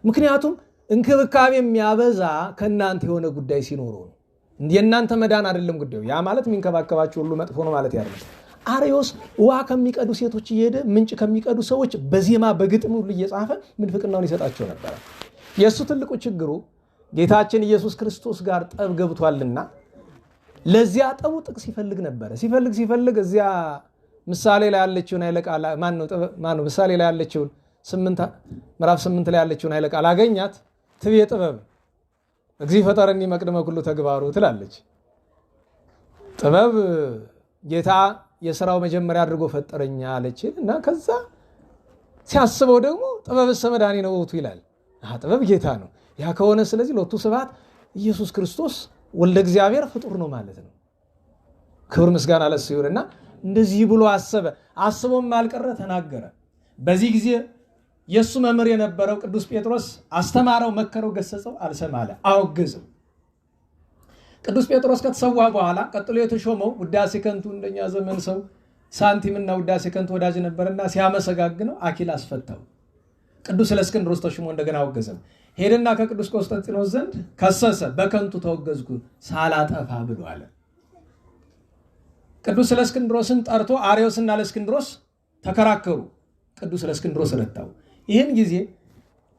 ምክንያቱም እንክብካቤ የሚያበዛ ከእናንተ የሆነ ጉዳይ ሲኖረው ነው። የእናንተ መዳን አይደለም ጉዳዩ። ያ ማለት የሚንከባከባችሁ ሁሉ መጥፎ ነው ማለት ያደርጋል። አርዮስ ውሃ ከሚቀዱ ሴቶች እየሄደ ምንጭ ከሚቀዱ ሰዎች በዜማ በግጥም ሁሉ እየጻፈ ምንፍቅናውን ይሰጣቸው ነበር። የእሱ ትልቁ ችግሩ ጌታችን ኢየሱስ ክርስቶስ ጋር ጠብ ገብቷልና ለዚያ ጠቡ ጥቅስ ይፈልግ ነበር። ሲፈልግ እዚያ ምሳሌ ላይ ያለችውን ኃይለ ቃል ማነው ምሳሌ ላይ ያለችውን ምዕራፍ 8 ላይ ያለችውን ኃይለ ቃል አገኛት። ትቤ ጥበብ እግዚእ ፈጠረኒ መቅድመ ኩሉ ተግባሩ ትላለች። ጥበብ ጌታ የሥራው መጀመሪያ አድርጎ ፈጠረኛ አለች እና ከዛ ሲያስበው ደግሞ ጥበብ ሰመዳኒ ነው ውእቱ ይላል። ጥበብ ጌታ ነው። ያ ከሆነ ስለዚህ ሎቱ ስብሐት ኢየሱስ ክርስቶስ ወልደ እግዚአብሔር ፍጡር ነው ማለት ነው። ክብር ምስጋና ለእሱ ይሁንና እንደዚህ ብሎ አስቦም አልቀረ ተናገረ። በዚህ ጊዜ የእሱ መምህር የነበረው ቅዱስ ጴጥሮስ አስተማረው፣ መከረው፣ ገሰጸው፣ አልሰማ አለ፣ አወገዘው። ቅዱስ ጴጥሮስ ከተሰዋ በኋላ ቀጥሎ የተሾመው ውዳሴ ከንቱ እንደኛ ዘመን ሰው ሳንቲምና ውዳሴ ከንቱ ወዳጅ ነበርና ሲያመሰጋግነው አኪል አስፈታው። ቅዱስ እለእስክንድሮስ ተሹሞ እንደገና አወገዘም። ሄደና ከቅዱስ ቆስጠንጢኖስ ዘንድ ከሰሰ። በከንቱ ተወገዝኩ ሳላጠፋ ብሎ አለ። ቅዱስ እለእስክንድሮስን ጠርቶ አርዮስና እለእስክንድሮስ ተከራከሩ። ቅዱስ እለእስክንድሮስ ረታው። ይህን ጊዜ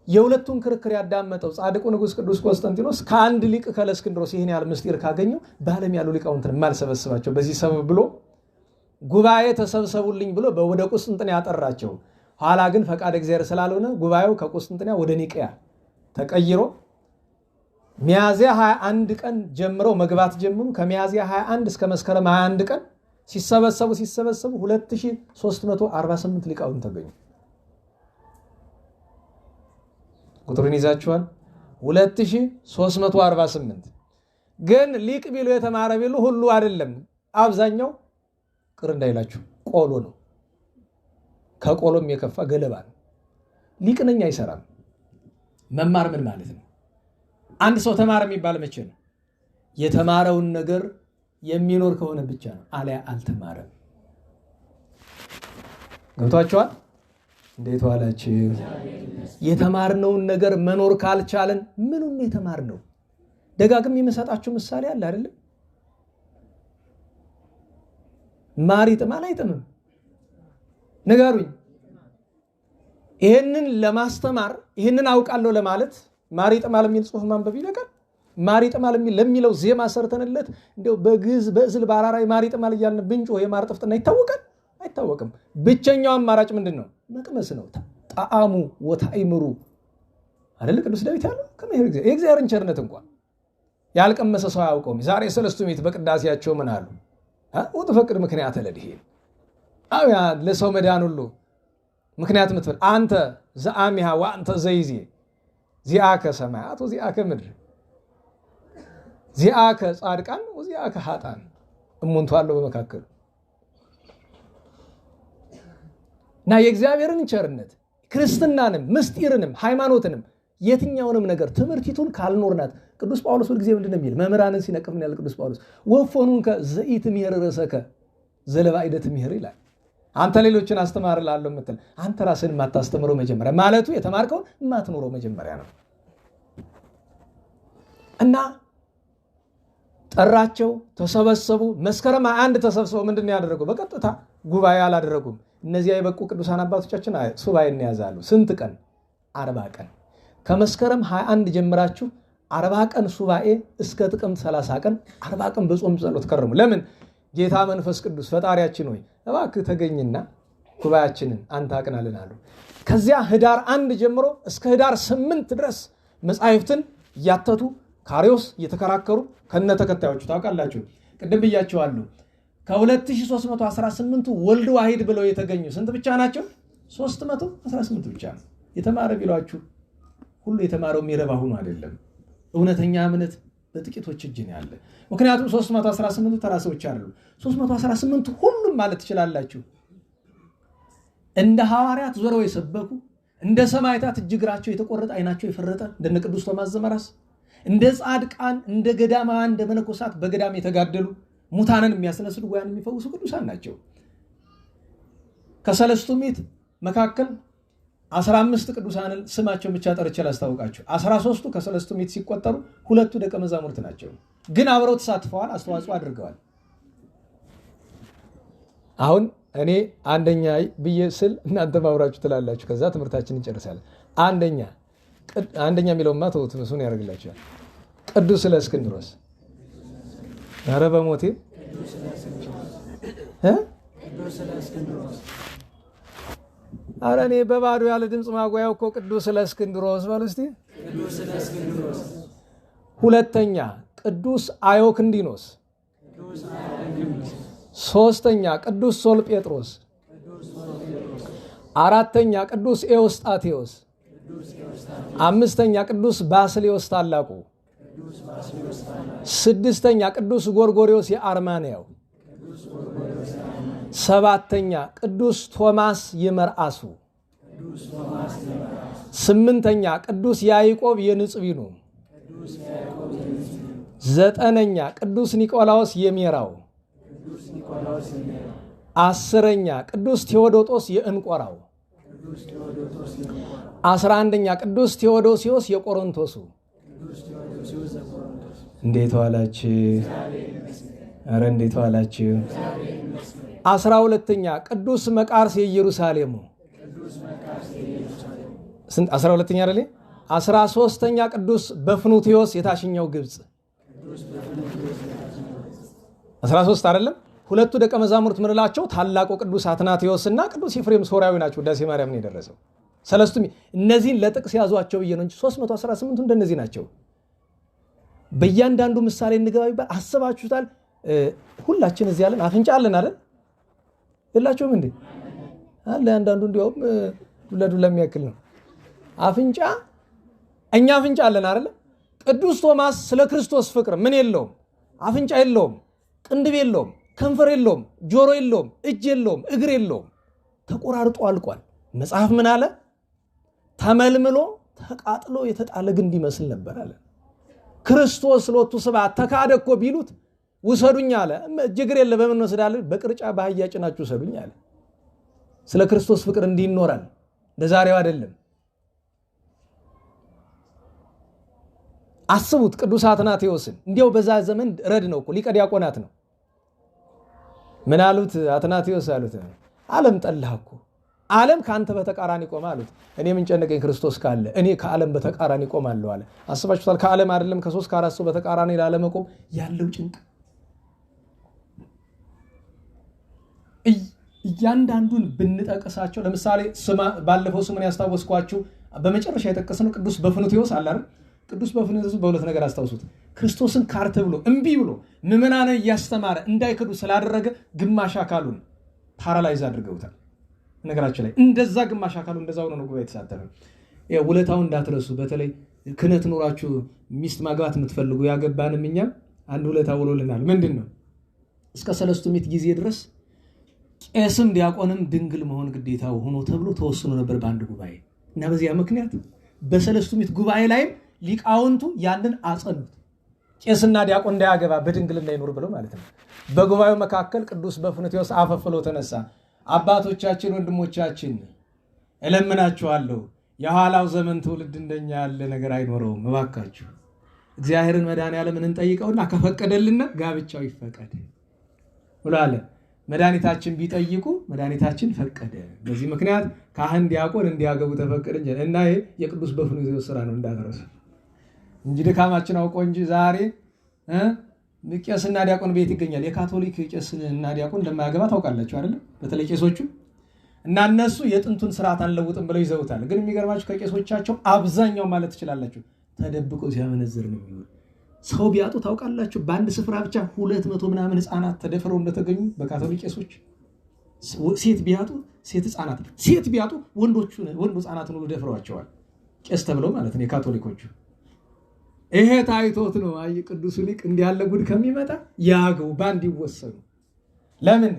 የሁለቱን ክርክር ያዳመጠው ጻድቁ ንጉሥ ቅዱስ ቆስጠንጢኖስ ከአንድ ሊቅ ከእለእስክንድሮስ ይህን ያህል ምስጢር ካገኘው በዓለም ያሉ ሊቃውንትን የማልሰበስባቸው በዚህ ሰበብ ብሎ ጉባኤ ተሰብሰቡልኝ ብሎ ወደ ቁስጥንጥንያ ያጠራቸው። ኋላ ግን ፈቃድ እግዚአብሔር ስላልሆነ ጉባኤው ከቁስጥንጥንያ ወደ ኒቅያ ተቀይሮ ሚያዝያ 21 ቀን ጀምረው መግባት ጀምሩ። ከሚያዝያ 21 እስከ መስከረም 21 ቀን ሲሰበሰቡ 2348 ሊቃውንት ተገኙ። ቁጥሩን ይዛችኋል? 2348። ግን ሊቅ ቢሉ የተማረ ቢሉ ሁሉ አይደለም። አብዛኛው ቅር እንዳይላችሁ ቆሎ ነው። ከቆሎም የከፋ ገለባ ነው። ሊቅ ነኝ አይሰራም። መማር ምን ማለት ነው? አንድ ሰው ተማረ የሚባል መቼ ነው? የተማረውን ነገር የሚኖር ከሆነ ብቻ ነው። አለያ አልተማረም። ገብቷችኋል? እንዴት ዋላችሁ? የተማርነውን ነገር መኖር ካልቻለን ምኑን የተማርነው? ደጋግም የሚመሰጣችሁ ምሳሌ አለ አይደለም? ማር ይጥማል አይጥምም? ንገሩኝ። ይህንን ለማስተማር ይህንን አውቃለሁ ለማለት ማር ይጥማል የሚል ጽሑፍ ማንበብ ይበቃል? ማር ይጥማል ለሚለው ዜማ ሰርተንለት እንደው በግዕዝ በእዝል በአራራይ ማር ይጥማል እያልን ብንጮህ የማር ጥፍጥና ይታወቃል? አይታወቅም። ብቸኛው አማራጭ ምንድን ነው? መቅመስ ነው። ጣዕሙ ወታይምሩ አይደል? ቅዱስ ዳዊት ያለው የእግዚአብሔርን ቸርነት እንኳን ያልቀመሰ ሰው አያውቀውም። ዛሬ ሰለስቱ ምዕት በቅዳሴያቸው ምን አሉ? ወትፈቅድ ምክንያት ለድኂን ለሰው መዳን ሁሉ ምክንያት ምትፈል አንተ ዘአሚሃ ወአንተ ዘይዜ ዚአከ ሰማያት ወዚአከ ምድር ዚአከ ጻድቃን ወዚአከ ኃጥአን እሙንቱ አለው በመካከሉ እና የእግዚአብሔርን ቸርነት ክርስትናንም ምስጢርንም ሃይማኖትንም የትኛውንም ነገር ትምህርቲቱን ካልኖርናት ቅዱስ ጳውሎስ ሁልጊዜ ምንድን ነው የሚል? መምህራንን ሲነቅፍ ምን ያለ ቅዱስ ጳውሎስ ወፎኑን ከዘኢትምሄር ርእሰከ ዘለባኢደትምሄር ይላል። አንተ ሌሎችን አስተማርላለሁ የምትል አንተ ራስህን የማታስተምረው መጀመሪያ ማለቱ የተማርከውን የማትኖረው መጀመሪያ ነው። እና ጠራቸው፣ ተሰበሰቡ። መስከረም 21 ተሰብስበው ምንድን ነው ያደረጉ? በቀጥታ ጉባኤ አላደረጉም። እነዚያ የበቁ ቅዱሳን አባቶቻችን ሱባኤ እንያዛሉ። ስንት ቀን? 40 ቀን። ከመስከረም 21 ጀምራችሁ 40 ቀን ሱባኤ እስከ ጥቅምት 30 ቀን 40 ቀን በጾም ጸሎት ከረሙ። ለምን? ጌታ መንፈስ ቅዱስ ፈጣሪያችን ሆይ እባክህ ተገኝና ጉባኤያችንን አንተ አቅናልን አሉ። ከዚያ ህዳር 1 ጀምሮ እስከ ህዳር 8 ድረስ መጻሕፍትን እያተቱ ካሪዎስ እየተከራከሩ ከነ ተከታዮቹ ታውቃላችሁ። ቅድም ብያቸዋለሁ። ከ2318ቱ ወልድ ዋሂድ ብለው የተገኙ ስንት ብቻ ናቸው? 318 ብቻ ነው። የተማረ ቢሏችሁ ሁሉ የተማረው የሚረባ ሆኖ አይደለም። እውነተኛ እምነት በጥቂቶች እጅ ነው ያለ። ምክንያቱም 318ቱ ተራ ሰዎች አይደሉም። 318ቱ ሁሉም ማለት ትችላላችሁ እንደ ሐዋርያት ዞረው የሰበኩ፣ እንደ ሰማዕታት እጅግራቸው የተቆረጠ አይናቸው የፈረጠ እንደነ ቅዱስ ቶማስ ዘመራስ፣ እንደ ጻድቃን፣ እንደ ገዳማውያን፣ እንደ መነኮሳት በገዳም የተጋደሉ ሙታንን የሚያስነስሉ ወያን የሚፈውሱ ቅዱሳን ናቸው። ከሰለስቱ ምዕት መካከል 15 ቅዱሳንን ስማቸውን ብቻ ጠርቼ ላስታውቃችሁ። 13ቱ ከሰለስቱ ምዕት ሲቆጠሩ 2ቱ ደቀ መዛሙርት ናቸው። ግን አብረው ተሳትፈዋል፣ አስተዋጽኦ አድርገዋል። አሁን እኔ አንደኛ ብዬ ስል እናንተም አብራችሁ ትላላችሁ። ከዛ ትምህርታችንን እንጨርሳለን። አንደኛ የሚለውማ ተውት፣ እሱን ያደርግላችኋል። ቅዱስ እለእስክንድሮስ ኧረ በሞቴ ኧረ እኔ በባዶ ያለ ድምፅ ማጓያው እኮ ቅዱስ እለእስክንድሮስ በሉ እስቲ። ሁለተኛ ቅዱስ አዮክንዲኖስ፣ ሶስተኛ ቅዱስ ሶልጴጥሮስ፣ አራተኛ ቅዱስ ኤዎስጣቴዎስ፣ አምስተኛ ቅዱስ ባስልዮስ ታላቁ፣ ስድስተኛ ቅዱስ ጎርጎርዮስ የአርማንያው፣ ሰባተኛ ቅዱስ ቶማስ የመርአሱ፣ ስምንተኛ ቅዱስ ያዕቆብ የንጽቢኑ፣ ዘጠነኛ ቅዱስ ኒቆላዎስ የሜራው፣ አስረኛ ቅዱስ ቴዎዶጦስ የእንቆራው፣ 11ኛ ቅዱስ ቴዎዶሲዮስ የቆሮንቶሱ። እንዴት ዋላችሁ? ኧረ እንዴት ዋላችሁ? 12ኛ ቅዱስ መቃርስ የኢየሩሳሌሙ። 12ኛ አይደል? 13ኛ ቅዱስ በፍኑትዮስ የታችኛው ግብፅ። 13 አይደለም? ሁለቱ ደቀ መዛሙርት ምንላቸው ታላቁ ቅዱስ አትናቴዎስ እና ቅዱስ ኤፍሬም ሶርያዊ ናቸው። ውዳሴ ማርያምን የደረሰው ሰለስቱም እነዚህን ለጥቅስ ያዟቸው ብዬ ነው እንጂ 318ቱ እንደነዚህ ናቸው። በእያንዳንዱ ምሳሌ እንገባ ይባል አስባችሁታል? ሁላችን እዚህ ያለን አፍንጫ አለን አይደል? የላችሁም እንዴ? አለ። አንዳንዱ እንዲያውም ዱለዱላ የሚያክል ነው አፍንጫ። እኛ አፍንጫ አለን አይደል? ቅዱስ ቶማስ ስለ ክርስቶስ ፍቅር ምን የለውም? አፍንጫ የለውም፣ ቅንድብ የለውም፣ ከንፈር የለውም፣ ጆሮ የለውም፣ እጅ የለውም፣ እግር የለውም። ተቆራርጦ አልቋል። መጽሐፍ ምን አለ? ተመልምሎ ተቃጥሎ የተጣለ ግንድ ይመስል ነበር አለ። ክርስቶስ ሎቱ ስብሐት ተካደ እኮ ቢሉት ውሰዱኝ አለ። እጅግር የለ በምን ወስዳለን? በቅርጫ በአህያ ጭናችሁ ውሰዱኝ አለ። ስለ ክርስቶስ ፍቅር እንዲህ ይኖራል። ለዛሬው አይደለም። አስቡት ቅዱስ አትናቴዎስን። እንዲያው በዛ ዘመን ረድ ነው እኮ ሊቀ ዲያቆናት ነው። ምን አሉት? አትናቴዎስ አሉት ዓለም ጠላህ እኮ፣ ዓለም ከአንተ በተቃራኒ ቆማ አሉት። እኔ ምን ጨነቀኝ ክርስቶስ ካለ፣ እኔ ከዓለም በተቃራኒ ቆማለሁ አለ። አስባችሁታል? ከዓለም አይደለም ከ3 ከ4 ሰው በተቃራኒ ላለመቆም ያለው ጭንቅ። እያንዳንዱን ብንጠቅሳቸው ለምሳሌ ባለፈው ስምን ያስታወስኳችሁ በመጨረሻ የጠቀስነው ቅዱስ በፍኑትዮስ አለ አይደል? ቅዱስ በፍኑትዮስ በሁለት ነገር አስታውሱት። ክርስቶስን ካርተ ብሎ እምቢ ብሎ ምዕመናንን እያስተማረ እንዳይክዱ ስላደረገ ግማሽ አካሉን ፓራላይዝ አድርገውታል። ነገራችን ላይ እንደዛ ግማሽ አካሉ እንደዛ ሆኖ ነው ጉባኤ የተሳተፈ። ውለታውን እንዳትረሱ። በተለይ ክህነት ኖራችሁ ሚስት ማግባት የምትፈልጉ ያገባንም እኛ አንድ ውለታ ውሎልናል። ምንድን ነው? እስከ ሰለስቱ ምዕት ጊዜ ድረስ ቄስም ዲያቆንም ድንግል መሆን ግዴታው ሆኖ ተብሎ ተወስኖ ነበር በአንድ ጉባኤ እና በዚያ ምክንያት በሰለስቱ ምዕት ጉባኤ ላይ ሊቃውንቱ ያንን አጸኑት። ቄስና ዲያቆን እንዳያገባ በድንግልና ይኖር ብለው ማለት ነው። በጉባኤው መካከል ቅዱስ በፍኑትዮስ አፈፍሎ ተነሳ። አባቶቻችን ወንድሞቻችን እለምናችኋለሁ፣ የኋላው ዘመን ትውልድ እንደኛ ያለ ነገር አይኖረውም። እባካችሁ እግዚአብሔርን መድኃኔዓለምን እንጠይቀውና ከፈቀደልና ጋብቻው ይፈቀድ ብሎ አለ። መድኃኒታችን ቢጠይቁ መድኃኒታችን ፈቀደ። በዚህ ምክንያት ካህን ዲያቆን እንዲያገቡ ተፈቀደ እንጂ እና ይሄ የቅዱስ በፍኑትዮስ ስራ ነው እንዳትረሱ እንጂ ድካማችን አውቆ እንጂ ዛሬ ቄስና ዲያቆን ቤት ይገኛል። የካቶሊክ ቄስና ዲያቆን እንደማያገባ ታውቃላችሁ አይደል? በተለይ ቄሶቹ እና እነሱ የጥንቱን ስርዓት አንለውጥም ብለው ይዘውታል። ግን የሚገርማችሁ ከቄሶቻቸው አብዛኛው ማለት ትችላላችሁ ተደብቆ ሲያመነዝር ነው የሚሆነው። ሰው ቢያጡ ታውቃላችሁ። በአንድ ስፍራ ብቻ 200 ምናምን ህፃናት ተደፍረው እንደተገኙ በካቶሊክ ቄሶች። ሴት ቢያጡ ሴት ህፃናት፣ ሴት ቢያጡ ወንድ ህፃናትን ሁሉ ደፍረዋቸዋል። ቄስ ተብለው ማለት ነው የካቶሊኮቹ። ይሄ ታይቶት ነው። አይ ቅዱስ ሊቅ እንዲህ ያለ ጉድ ከሚመጣ ያገቡ ባንድ ይወሰኑ። ለምን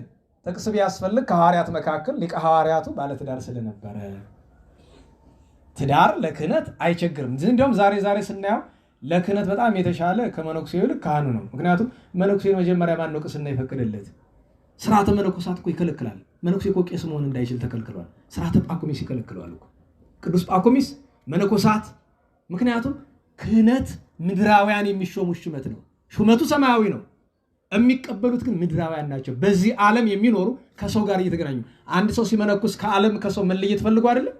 ጥቅስ ቢያስፈልግ ከሐዋርያት መካከል ሊቀ ሐዋርያቱ ባለትዳር ስለነበረ ትዳር ለክህነት አይቸግርም። እንዲያውም ዛሬ ስናየው ለክህነት በጣም የተሻለ ከመነኩሴው ይልቅ ካህኑ ነው። ምክንያቱም መነኩሴ መጀመሪያ ማን ነው ቅስና ይፈቅድለት? ስርዓተ መነኮሳት እኮ ይከለክላል። መነኩሴ እኮ ቄስ መሆን እንዳይችል ተከልክሏል። ስርዓተ ጳኩሚስ ይከለክለዋል እኮ ቅዱስ ጳኩሚስ መነኮሳት። ምክንያቱም ክህነት ምድራውያን የሚሾሙ ሹመት ነው። ሹመቱ ሰማያዊ ነው፣ የሚቀበሉት ግን ምድራውያን ናቸው። በዚህ ዓለም የሚኖሩ ከሰው ጋር እየተገናኙ አንድ ሰው ሲመነኩስ ከዓለም ከሰው መለየት ፈልጎ አይደለም።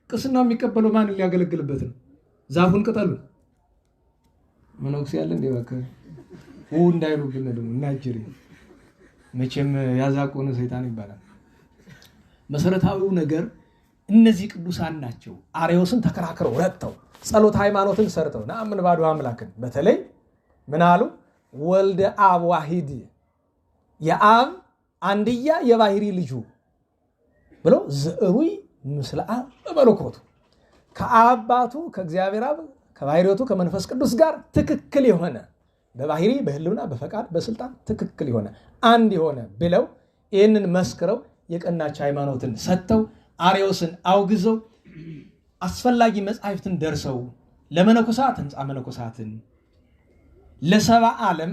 ቅስናው የሚቀበለው ማን ሊያገለግልበት ነው? ዛፉን ቅጠሉን መነኩሴ ያለ እንደ እባክህ እንዳይሉብን ደግሞ እናጅሪ መቼም ያዛቆነ ሰይጣን ይባላል። መሰረታዊው ነገር እነዚህ ቅዱሳን ናቸው። አርዮስን ተከራክረው ረድተው ጸሎት ሃይማኖትን ሰርተው ነአምን ባዶ አምላክን በተለይ ምን አሉ? ወልደ አብ ዋሂድ የአብ አንድያ የባህሪ ልጁ ብሎ ዘሩይ ምስለ አብ በመለኮቱ ከአባቱ ከእግዚአብሔር አብ ከባህሪቱ ከመንፈስ ቅዱስ ጋር ትክክል የሆነ በባህሪ በህልውና በፈቃድ በስልጣን ትክክል የሆነ አንድ የሆነ ብለው ይህንን መስክረው የቀናች ሃይማኖትን ሰጥተው አርዮስን አውግዘው አስፈላጊ መጻሕፍትን ደርሰው ለመነኮሳት ሕንፃ መነኮሳትን ለሰባ ዓለም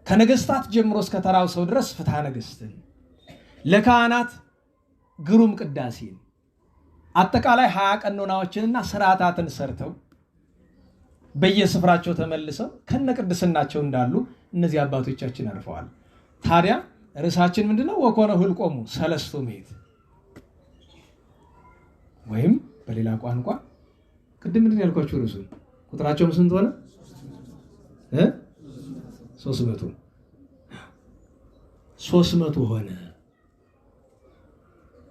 ከነገስታት ጀምሮ እስከ ተራው ሰው ድረስ ፍትሐ ነገስትን ለካህናት ግሩም ቅዳሴን አጠቃላይ 20 ቀኖናዎችንና ስርዓታትን ሰርተው በየስፍራቸው ተመልሰው ከነቅድስናቸው እንዳሉ እነዚህ አባቶቻችን አርፈዋል። ታዲያ ርዕሳችን ምንድነው? ወኮነ ሁልቆሙ ሰለስቱ ምዕት ወይም በሌላ ቋንቋ ቅድም ምንድን ያልኳችሁ ርዕሱ ቁጥራቸው ስንት ሆነ? 300 ሆነ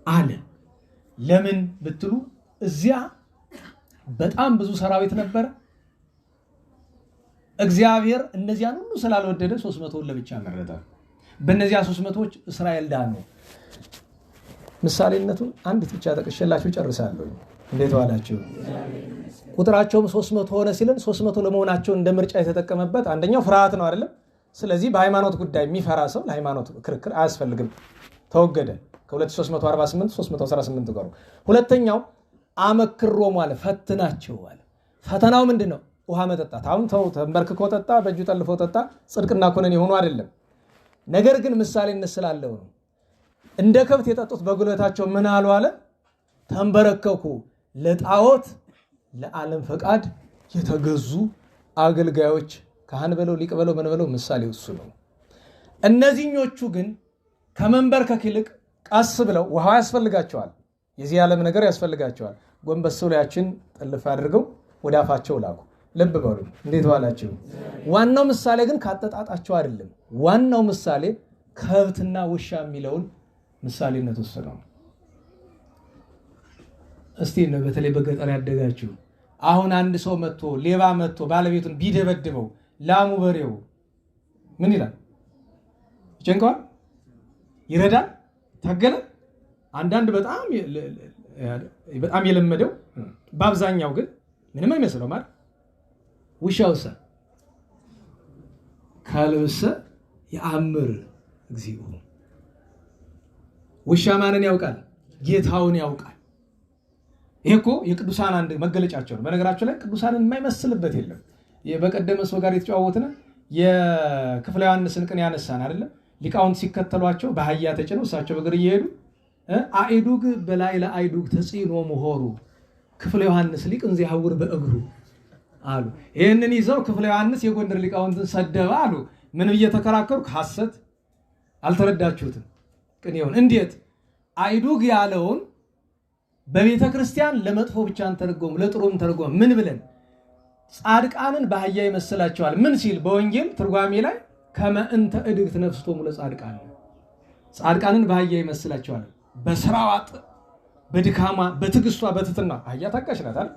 አለ። ለምን ብትሉ እዚያ በጣም ብዙ ሰራዊት ነበረ። እግዚአብሔር እነዚያን ሁሉ ስላልወደደ 300ን ለብቻ መረጠ። በእነዚያ 300ዎች እስራኤል ዳኑ። ምሳሌነቱን አንድ ብቻ ጠቅሼላችሁ ጨርሳለሁ። እንዴት ዋላችሁ? ቁጥራቸውም 300 ሆነ ሲለን 300 ለመሆናቸው እንደ ምርጫ የተጠቀመበት አንደኛው ፍርሃት ነው አይደለም? ስለዚህ በሃይማኖት ጉዳይ የሚፈራ ሰው ለሃይማኖት ክርክር አያስፈልግም፣ ተወገደ። ከ2348 318 ቀሩ። ሁለተኛው አመክሮ ማለት ፈትናቸው አለ። ፈተናው ምንድነው? ውሃ መጠጣት። አሁን ተንበርክኮ ጠጣ፣ በእጁ ጠልፎ ጠጣ፣ ጽድቅና ኩነኔ የሆኑ አይደለም። ነገር ግን ምሳሌነት ስላለው ነው። እንደ ከብት የጠጡት በጉልበታቸው ምን አሉ አለ? ተንበረከኩ፣ ለጣዖት ለዓለም ፈቃድ የተገዙ አገልጋዮች፣ ካህን በለው ሊቅ በለው ምን በለው ምሳሌው እሱ ነው። እነዚህኞቹ ግን ከመንበርከክ ይልቅ ቀስ ብለው ውሃ ያስፈልጋቸዋል፣ የዚህ ዓለም ነገር ያስፈልጋቸዋል። ጎንበስ ብለው ያችን ጥልፍ አድርገው ወደ አፋቸው ላኩ። ልብ በሉ። እንዴት ዋላችሁ? ዋናው ምሳሌ ግን ካጠጣጣቸው አይደለም። ዋናው ምሳሌ ከብትና ውሻ የሚለውን ምሳሌነት ውስጥ ነው። እስቲ ነው በተለይ በገጠር ያደጋችሁ አሁን አንድ ሰው መጥቶ ሌባ መጥቶ ባለቤቱን ቢደበድበው ላሙ በሬው ምን ይላል? ይጨንቀዋል? ይረዳል? ታገለ? አንዳንድ በጣም የለመደው በአብዛኛው ግን ምንም አይመስለው ማለት ውሻውሳ ካልብሰ የአምር እግዚኦ። ውሻ ማንን ያውቃል? ጌታውን ያውቃል። ይሄ እኮ የቅዱሳን አንድ መገለጫቸው ነው። በነገራቸው ላይ ቅዱሳንን የማይመስልበት የለም። በቀደመ ሰው ጋር የተጫወተነ የክፍለ ዮሐንስን ቅኔ ያነሳን አይደለም? ሊቃውንት ሲከተሏቸው በአህያ ተጭነው እሳቸው በእግር እየሄዱ አኢዱግ በላይ ለአይዱግ ተጽኖ መሆሩ ክፍለ ዮሐንስ ሊቅ እንዚ ያውር በእግሩ አሉ። ይህንን ይዘው ክፍለ ዮሐንስ የጎንደር ሊቃውንትን ሰደበ አሉ። ምን እየተከራከሩ? ሐሰት አልተረዳችሁትም ቅኔውን። እንዴት አይዱግ ያለውን በቤተ ክርስቲያን ለመጥፎ ብቻ ተርጎም ለጥሩም ተርጎም ምን ብለን ጻድቃንን በአህያ ይመስላቸዋል። ምን ሲል በወንጌል ትርጓሜ ላይ ከመእንተ እድግት ነፍስቶሙ ለጻድቃን ጻድቃንን በአህያ ይመስላቸዋል። በስራዋ በድካማ በትግስቷ በትትና አህያ ታጋሽ ናት አይደል?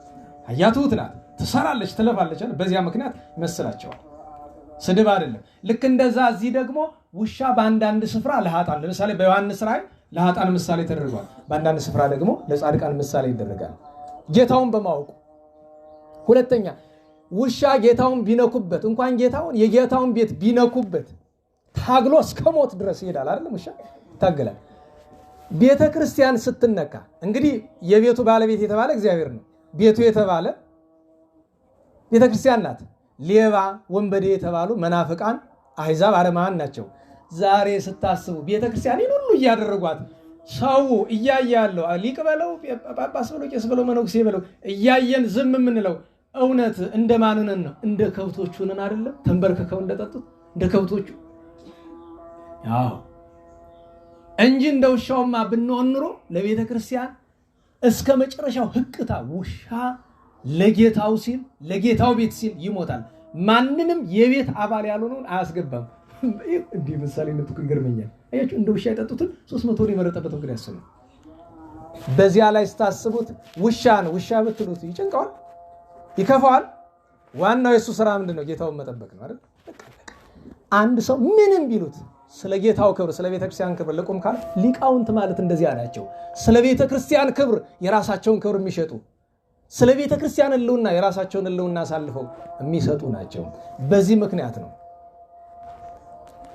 አህያ ትሁት ናት፣ ትሰራለች፣ ትለፋለች። በዚያ ምክንያት ይመስላቸዋል። ስድብ አይደለም። ልክ እንደዛ እዚህ ደግሞ ውሻ በአንዳንድ ስፍራ ለኃጥአን ለምሳሌ በዮሐንስ ራእይ ለኃጥአን ምሳሌ ተደርጓል። በአንዳንድ ስፍራ ደግሞ ለጻድቃን ምሳሌ ይደረጋል፣ ጌታውን በማወቁ። ሁለተኛ ውሻ ጌታውን ቢነኩበት እንኳን ጌታውን የጌታውን ቤት ቢነኩበት ታግሎ እስከ ሞት ድረስ ይሄዳል አይደለም? ውሻ ይታገላል። ቤተ ክርስቲያን ስትነካ እንግዲህ የቤቱ ባለቤት የተባለ እግዚአብሔር ነው። ቤቱ የተባለ ቤተ ክርስቲያን ናት። ሌባ ወንበዴ የተባሉ መናፍቃን አሕዛብ አረማውያን ናቸው። ዛሬ ስታስቡ ቤተ ክርስቲያን ሁሉ እያደረጓት ሰው እያየ ያለው ሊቅ በለው ጳጳስ በለው ቄስ በለው መነኩሴ በለው እያየን ዝም የምንለው እውነት እንደማንነን ነው? እንደ ከብቶቹ ነን አይደለም? ተንበርከከው እንደጠጡት እንደ ከብቶቹ ያው እንጂ እንደ ውሻውማ ብንሆን ኑሮ ለቤተ ክርስቲያን እስከ መጨረሻው ህቅታ ውሻ ለጌታው ሲል ለጌታው ቤት ሲል ይሞታል። ማንንም የቤት አባል ያልሆነውን አያስገባም። እንዲህ ምሳሌነቱ ይገርመኛል። አያችሁ እንደ ውሻ የጠጡትን 300 የመረጠበት ምክንያት ነው። በዚያ ላይ ስታስቡት ውሻ ነው። ውሻ ብትሉት ይጭንቀዋል፣ ይከፋዋል። ዋናው የሱ ስራ ምንድነው? ጌታውን መጠበቅ ነው አይደል? አንድ ሰው ምንም ቢሉት ስለ ጌታው ክብር ስለ ቤተ ክርስቲያን ክብር ልቁም ካለ ሊቃውንት ማለት እንደዚህ አላቸው። ስለ ቤተ ክርስቲያን ክብር የራሳቸውን ክብር የሚሸጡ ስለ ቤተ ክርስቲያን ህልውና የራሳቸውን ህልውና አሳልፈው የሚሰጡ ናቸው። በዚህ ምክንያት ነው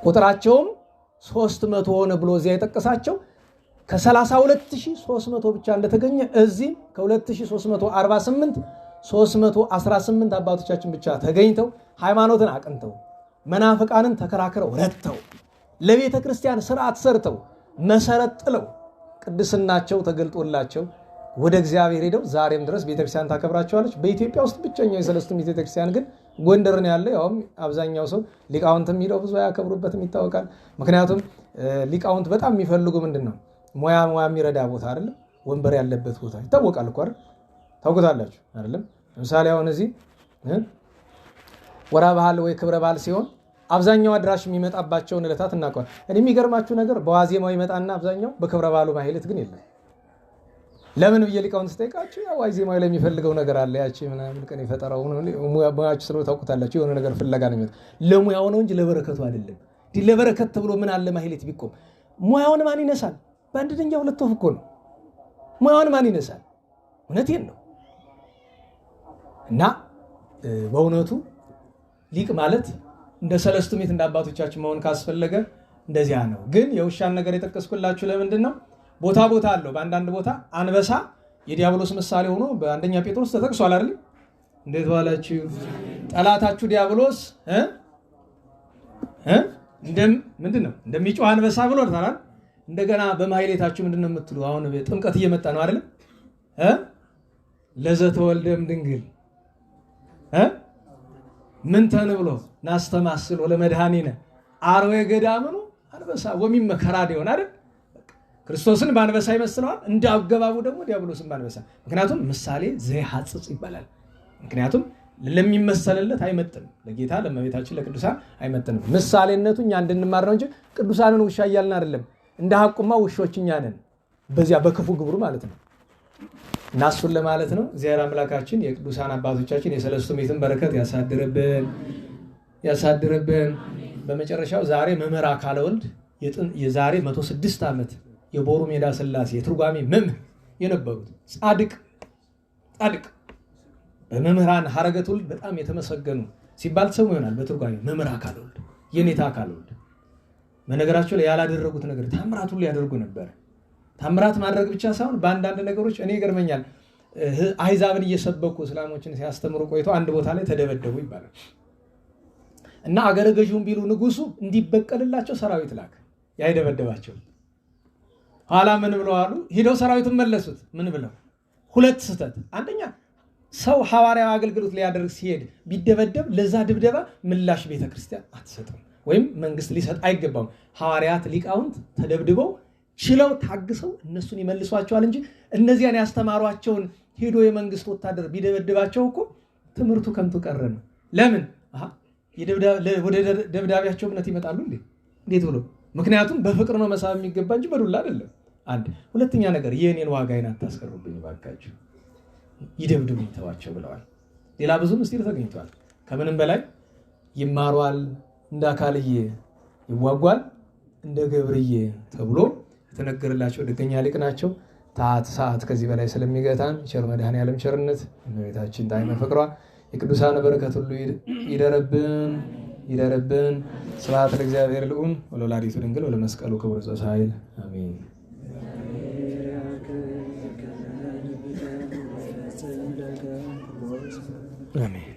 ቁጥራቸውም 300 ሆነ ብሎ እዚያ የጠቀሳቸው። ከ32300 ብቻ እንደተገኘ እዚህ ከ2348 318 አባቶቻችን ብቻ ተገኝተው ሃይማኖትን አቅንተው መናፍቃንን ተከራክረው ረተው ለቤተ ክርስቲያን ስርዓት ሰርተው መሰረት ጥለው ቅድስናቸው ተገልጦላቸው ወደ እግዚአብሔር ሄደው ዛሬም ድረስ ቤተክርስቲያን ታከብራቸዋለች። በኢትዮጵያ ውስጥ ብቸኛው የሰለስቱ ምዕት ቤተክርስቲያን ግን ጎንደር ነው ያለ። ያውም አብዛኛው ሰው ሊቃውንትም ሄደው ብዙ ያከብሩበትም ይታወቃል። ምክንያቱም ሊቃውንት በጣም የሚፈልጉ ምንድነው ሙያ የሚረዳ ቦታ አይደለም፣ ወንበር ያለበት ቦታ ይታወቃል እኮ አይደል? ታውቁታላችሁ አይደለም? ለምሳሌ አሁን እዚህ ወራ ባህል ወይ ክብረ ባህል ሲሆን አብዛኛው አድራሽ የሚመጣባቸውን ዕለታት እናውቀዋለን። እኔ የሚገርማችሁ ነገር በዋዜማው ይመጣና አብዛኛው በክብረ ባህሉ ማህሌት ግን የለም። ለምን ብዬ ሊቃውንት ስጠይቃችሁ ያው ዋዜማው ላይ የሚፈልገው ነገር አለ። ያቺ ምናምን ቀን የፈጠራው ሙያችሁ ስለሆነ ታውቁታላችሁ። የሆነ ነገር ፍለጋ ነው የሚመጣ። ለሙያው ነው እንጂ ለበረከቱ አይደለም። ለበረከት ተብሎ ምን አለ ማህሌት ቢቆም ሙያውን ማን ይነሳል? በአንድ ድንጋይ ሁለት ወፍ እኮ ነው። ሙያውን ማን ይነሳል? እውነቴን ነው። እና በእውነቱ ሊቅ ማለት እንደ ሰለስቱ ምዕት እንደ አባቶቻችን መሆን ካስፈለገ እንደዚያ ነው። ግን የውሻን ነገር የጠቀስኩላችሁ ለምንድን ነው? ቦታ ቦታ አለው። በአንዳንድ ቦታ አንበሳ የዲያብሎስ ምሳሌ ሆኖ በአንደኛ ጴጥሮስ ተጠቅሷል አይደል? እንዴት ዋላችሁ ጠላታችሁ ዲያብሎስ ምንድነው እንደሚጮህ አንበሳ ብሎታል። እንደገና በማህሌታችሁ ምንድነው የምትሉ? አሁን ጥምቀት እየመጣ ነው አይደል? ለዘተወልደም ድንግል ምን ተንብሎ ናስተማስሎ ለመድኃኒነ አርዌ ገዳምኑ አንበሳ ወሚመከራ ዲሆን አይደል? ክርስቶስን በአንበሳ ይመስለዋል። እንደ አገባቡ ደግሞ ዲያብሎስን በአንበሳ። ምክንያቱም ምሳሌ ዘይሐጽጽ ይባላል። ምክንያቱም ለሚመሰልለት አይመጥንም። ለጌታ ለእመቤታችን ለቅዱሳን አይመጥንም። ምሳሌነቱ እኛ እንድንማር ነው እንጂ ቅዱሳንን ውሻ እያልን አይደለም። እንደ ሐቁማ ውሾች እኛ ነን፣ በዚያ በክፉ ግብሩ ማለት ነው። እና እሱን ለማለት ነው። እግዚአብሔር አምላካችን የቅዱሳን አባቶቻችን የሰለስቱ ምዕትን በረከት ያሳድርብን። በመጨረሻው ዛሬ መምህር አካለ ወልድ የዛሬ 106 ዓመት የቦሩ ሜዳ ሥላሴ የትርጓሜ መምህር የነበሩት ጻድቅ በመምህራን ሐረገ ትውልድ በጣም የተመሰገኑ ሲባል ሰሙ ይሆናል። በትርጓሜ መምህር አካለ ወልድ የኔታ አካለ ወልድ በነገራቸው ላይ ያላደረጉት ነገር ታምራት ሁሉ ያደርጉ ነበር። ታምራት ማድረግ ብቻ ሳይሆን በአንዳንድ ነገሮች እኔ ይገርመኛል። አሕዛብን እየሰበኩ እስላሞችን ሲያስተምሩ ቆይቶ አንድ ቦታ ላይ ተደበደቡ ይባላል እና አገረ ገዢውን ቢሉ ንጉሱ እንዲበቀልላቸው ሰራዊት ላክ ያይደበደባቸው። ኋላ ምን ብለው አሉ? ሄደው ሰራዊቱን መለሱት። ምን ብለው? ሁለት ስህተት። አንደኛ ሰው ሐዋርያዊ አገልግሎት ሊያደርግ ሲሄድ ቢደበደብ ለዛ ድብደባ ምላሽ ቤተክርስቲያን አትሰጥም ወይም መንግስት ሊሰጥ አይገባም። ሐዋርያት ሊቃውንት ተደብድበው ችለው ታግሰው እነሱን ይመልሷቸዋል እንጂ እነዚያን ያስተማሯቸውን ሄዶ የመንግስት ወታደር ቢደበድባቸው እኮ ትምህርቱ ከንቱ ቀረ ነው። ለምን? ወደ ደብዳቤያቸው እምነት ይመጣሉ እንዴ? እንዴት ብሎ? ምክንያቱም በፍቅር ነው መሳብ የሚገባ እንጂ በዱላ አይደለም። አንድ ሁለተኛ ነገር የኔን ዋጋዬን አታስቀሩብኝ ባካችሁ፣ ይደብድቡኝ ተዋቸው ብለዋል። ሌላ ብዙ ምስጢር ተገኝቷል። ከምንም በላይ ይማሯል፣ እንደ አካልዬ ይዋጓል፣ እንደ ገብርዬ ተብሎ የተነገረላቸው ደገኛ ሊቅ ናቸው። ታት ሰዓት ከዚህ በላይ ስለሚገታን ቸር መድኃኔዓለም ቸርነት እመቤታችን ጣዕመ ፍቅሯ የቅዱሳን በረከት ሁሉ ይደረብን። ስብሐት ለእግዚአብሔር ልዑል ወለወላዲቱ ድንግል ወለመስቀሉ ክቡር ዘሳይል አሜን። አሜን።